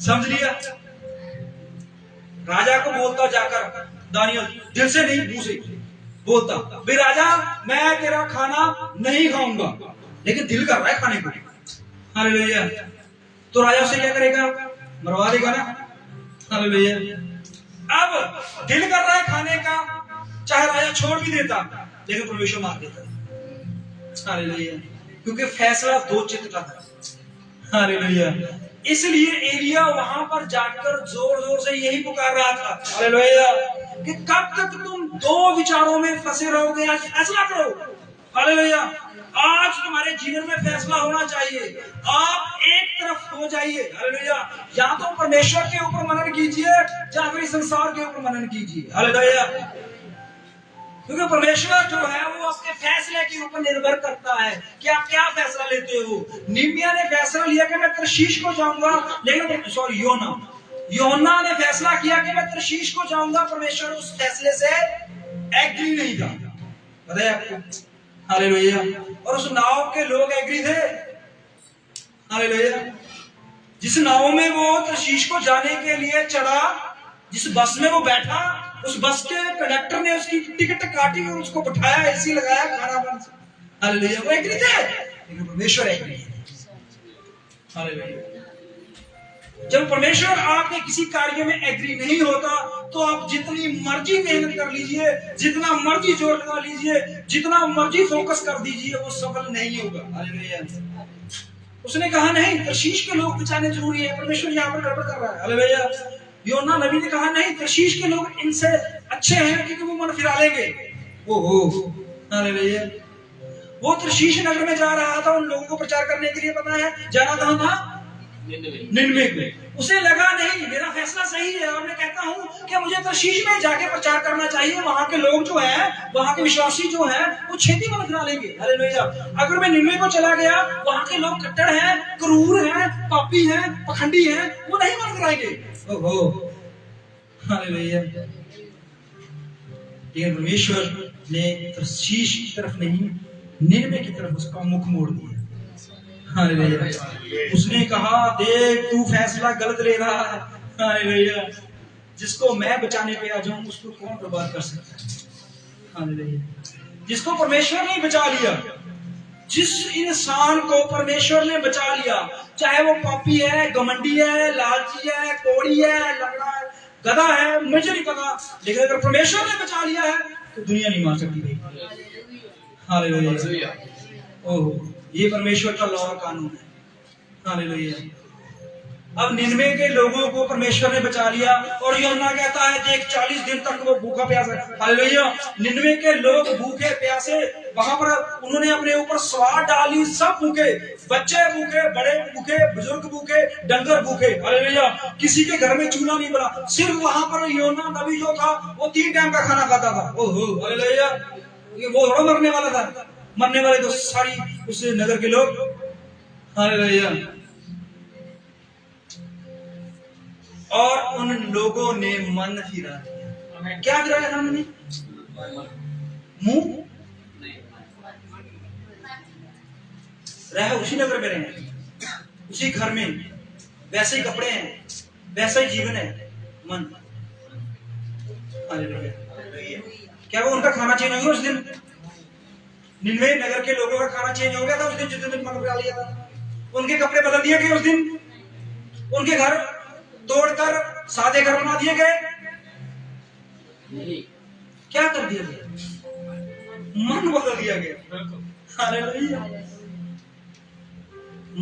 समझ लिया। राजा को बोलता जाकर दानियल, दिल से नहीं मुंह से बोलता, भाई राजा मैं तेरा खाना नहीं खाऊंगा, लेकिन दिल कर रहा है खाने को। हालेलुया। तो राजा उसे क्या करेगा? मरवा देगा ना। हालेलुया। अब दिल कर रहा है खाने का, चाहे राजा छोड़ भी देता लेकिन परमेश्वर मार देता। हालेलुया। क्योंकि फैसला दो चित्त का था। हालेलुया। इसलिए एलिया वहां पर जाकर जोर जोर से यही पुकार रहा था, हालेलुया, कि कब तक तुम दो विचारों में फंसे रहोगे? आज फैसला करो। हालेलुया। आज तुम्हारे जीवन में फैसला होना चाहिए। आप एक तरफ हो जाइए। हालेलुया। या तो परमेश्वर के ऊपर मनन कीजिए या फिर संसार के ऊपर मनन कीजिए। हालेलुया। क्योंकि परमेश्वर जो है वो आपके फैसले के ऊपर निर्भर करता है कि आप क्या फैसला लेते हो। निम्मिया ने फैसला लिया कि मैं तरशीश को जाऊंगा, लेकिन योना ने फैसला किया कि मैं तरशीश को जाऊंगा। परमेश्वर उस फैसले से एग्री नहीं था, पता है आपको? हालेलुया। और उस नाव के लोग एग्री थे। हालेलुया। जिस नाव में वो तरशीश को जाने के लिए चढ़ा, जिस बस में वो बैठा, उस बस के कंडक्टर ने उसकी टिकट काटी और उसको बैठाया, एसी लगाया, खाना बंद। हालेलुया। वो एग्री थे, लेकिन परमेश्वर एग्री है। हालेलुया। जब परमेश्वर आपके किसी कार्य में एग्री नहीं होता तो आप जितनी मर्जी मेहनत कर लीजिए, जितना मर्जी जोर लगा लीजिए, जितना मर्जी फोकस कर दीजिए, वो सफल नहीं होगा। हालेलुया। उसने कहा नहीं, तरशीश के लोग बचाने जरूरी है। परमेश्वर यहाँ पर गड़बड़ कर रहा है। हालेलुया। योना नबी ने कहा नहीं, तरशीश के लोग इनसे अच्छे हैं क्योंकि वो मन फिरा लेंगे। ओहो। हालेलुया। वो तरशीश नगर में जा रहा था उन लोगों को प्रचार करने के लिए, पता है जाना कहां था? निनवे में। उसे लगा नहीं मेरा फैसला सही है और मैं कहता हूं कि मुझे तरशीश में जाके प्रचार करना चाहिए। वहां के लोग जो हैं, वहां के विश्वासी जो हैं, वो छेती मन फिरा लेंगे। हालेलुया। अगर मैं निनवे को चला गया, वहां के लोग कट्टर हैं, क्रूर हैं, पापी हैं, पखंडी हैं, वो नहीं मन फिराएंगे। ओहो। हालेलुया। लेकिन परमेश्वर ने तर्शीश की तरफ नहीं, निनवे की तरफ उसका मुख मोड़ दिया। हालेलुया। उसने कहा, देख तू फैसला गलत ले रहा है। हालेलुया। जिसको मैं बचाने पे आ जाऊं उसको कौन बर्बाद कर सकता है? हालेलुया। जिसको परमेश्वर ने बचा लिया, जिस इंसान को परमेश्वर ने बचा लिया, चाहे वो पापी है, घमंडी है, लालची है, कोड़ी है, लंगड़ा है, गधा है, मुझे नहीं पता, लेकिन अगर परमेश्वर ने बचा लिया है तो दुनिया नहीं मार सकती भाई। हालेलुया। ओह, ये परमेश्वर का लॉ और कानून है। हालेलुया। अब निनवे के लोगों को परमेश्वर ने बचा लिया और यूहन्ना कहता है देख 40 दिन तक वो भूखा प्यासा। हालेलुया। निनवे के लोग भूखे प्यासे, वहां पर उन्होंने अपने ऊपर स्वाद डाली, सब भूखे, बच्चे भूखे, बड़े भूखे, बुजुर्ग भूखे, डंगर भूखे। हालेलुया। किसी के घर में चूल्हा नहीं बना, सिर्फ वहां पर यूहन्ना नबी जो था वो 3 टाइम का खाना खाता था। ओहो हालेलुया। वो थोड़ा मरने वाला था, मरने वाले तो सारी उस नगर के लोग। हालेलुया। और उन लोगों ने मन फिरा दिया। क्या फिराया था उन्होंने? मुंह। रहे उसी नगर में रहे, उसी घर में, वैसे ही कपड़े हैं, वैसा ही जीवन है, मन। क्या वो उनका खाना चेंज हो गया उस दिन? निनवे नगर के लोगों का खाना चेंज हो गया था उस दिन, जिस दिन मन फिरा लिया था। उनके कपड़े बदल दिए गए उस दिन, उनके घर तोड़कर सादे घर बना दिए गए। क्या कर दिया गया? मन बदल दिया गया। हालेलुया।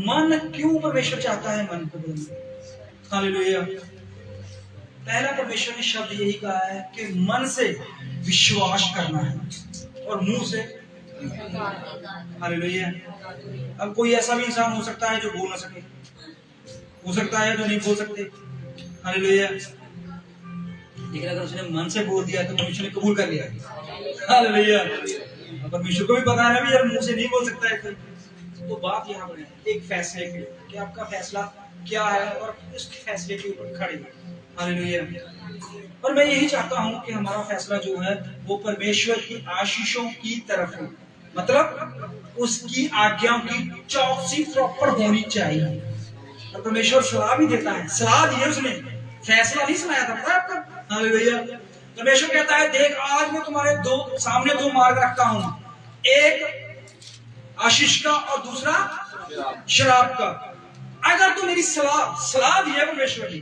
मन क्यों परमेश्वर चाहता है मन को बदलना? हालेलुया। पहला परमेश्वर ने शब्द यही कहा है कि मन से विश्वास करना है और मुंह से। हालेलुया। अब कोई ऐसा भी इंसान हो सकता है जो बोल ना सके, हो सकता है जो नहीं बोल सकते। हालेलुया। लेकिन अगर उसने मन से बोल दिया तो परमेश्वर ने कबूल कर लिया। हालेलुया। परमेश्वर को भी पता है ना भी यार मुंह से नहीं बोल सकता है कोई। तो बात यहाँ पर है एक फैसले की, कि आपका फैसला क्या है और उस फैसले के ऊपर खड़े। हालेलुया। और मैं यही चाहता हूँ कि हमारा फैसला जो है वो परमेश्वर की आशीषों की तरफ हो, मतलब उसकी आज्ञाओं की चौकसी प्रॉपर होनी चाहिए। और परमेश्वर सलाह भी देता है, सलाह दी है उसने, फैसला नहीं सुनाया था, पता है आपको? हालेलुया। परमेश्वर कहता है देख आज मैं तुम्हारे सामने 2 मार्ग रखता हूं, एक आशीष का और दूसरा शराब का। अगर तू मेरी सलाह दी है परमेश्वर ने,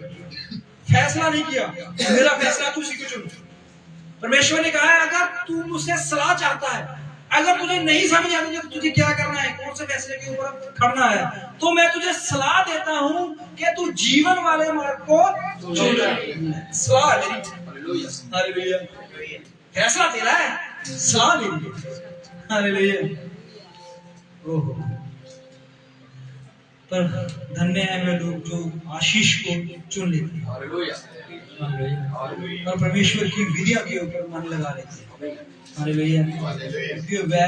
फैसला नहीं किया, मेरा फैसला तू उसी को चुन। परमेश्वर ने कहा है अगर तू मुझसे सलाह चाहता है, अगर तुझे नहीं समझ आती तो तुझे क्या करना है, कौन से फैसले के ऊपर खड़ना है, तो मैं तुझे सलाह देता हूं कि तू जीवन वाले मार्ग को चुन। सलाह मेरी। हालेलुया। फैसला तेरा है, सलाह मेरी। हालेलुया। ओहो, पर धन्य है वे लोग जो आशीष को चुन लेते हैं। हालेलुया। और परमेश्वर की विधियों के ऊपर मन लगा लेते हैं। हालेलुया। क्योंकि वह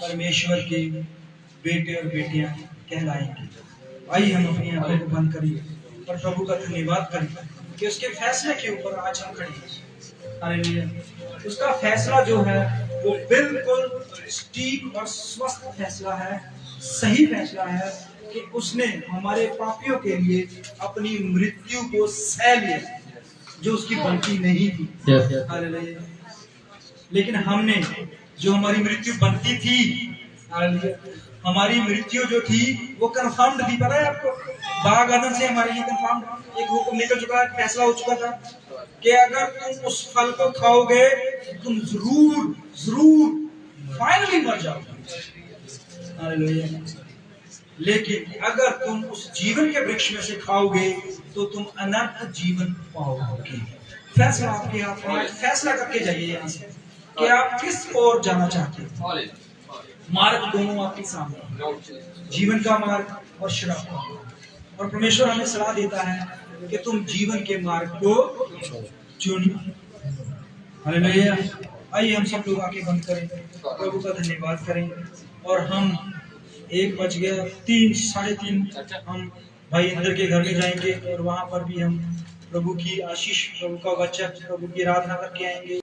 परमेश्वर के बेटे और बेटियां कहलाएंगे। आइए हम अपनी आंखों को बंद करें और प्रभु का धन्यवाद करें कि उसके फैसले के ऊपर आज हम खड़े हैं। हालेलुया। उसका फैसला जो है वो बिल्कुल ठीक और स्वस्थ फैसला है, सही फैसला है कि उसने हमारे पापियों के लिए अपनी मृत्यु को सह लिया जो उसकी बनती नहीं थी। हालेलुया। लेकिन हमने जो हमारी मृत्यु बनती थी, हमारी मृत्यु जो थी वो कंफर्म्ड थी। पता है आपको, बाग आदम से हमारे लिए कंफर्म्ड एक हुक्म निकल चुका है, फैसला हो चुका था कि अगर तुम उस फल को खाओगे तुम जरूर जरूर फाइनली मर जाओगे। हालेलुया। लेकिन अगर तुम उस जीवन के वृक्ष में से खाओगे तो तुम अनंत जीवन पाओगे। फैसला आपके हाथ में, फैसला करके जाइए यहाँ से कि आप किस ओर जाना चाहते हैं। मार्ग दोनों आपके सामने, जीवन का मार्ग और शराब का मार्ग। और परमेश्वर हमें सलाह देता है कि तुम जीवन के मार्ग को चुनिए। हालेलुया। आइए हम सब लोग आंखें बंद करें, प्रभु का धन्यवाद करें। और हम 1 बज गया, 3 साढ़े 3 हम भाई इंदर के घर में जाएंगे और वहां पर भी हम प्रभु की आशीष, प्रभु का वचन, प्रभु की आराधना करके आएंगे।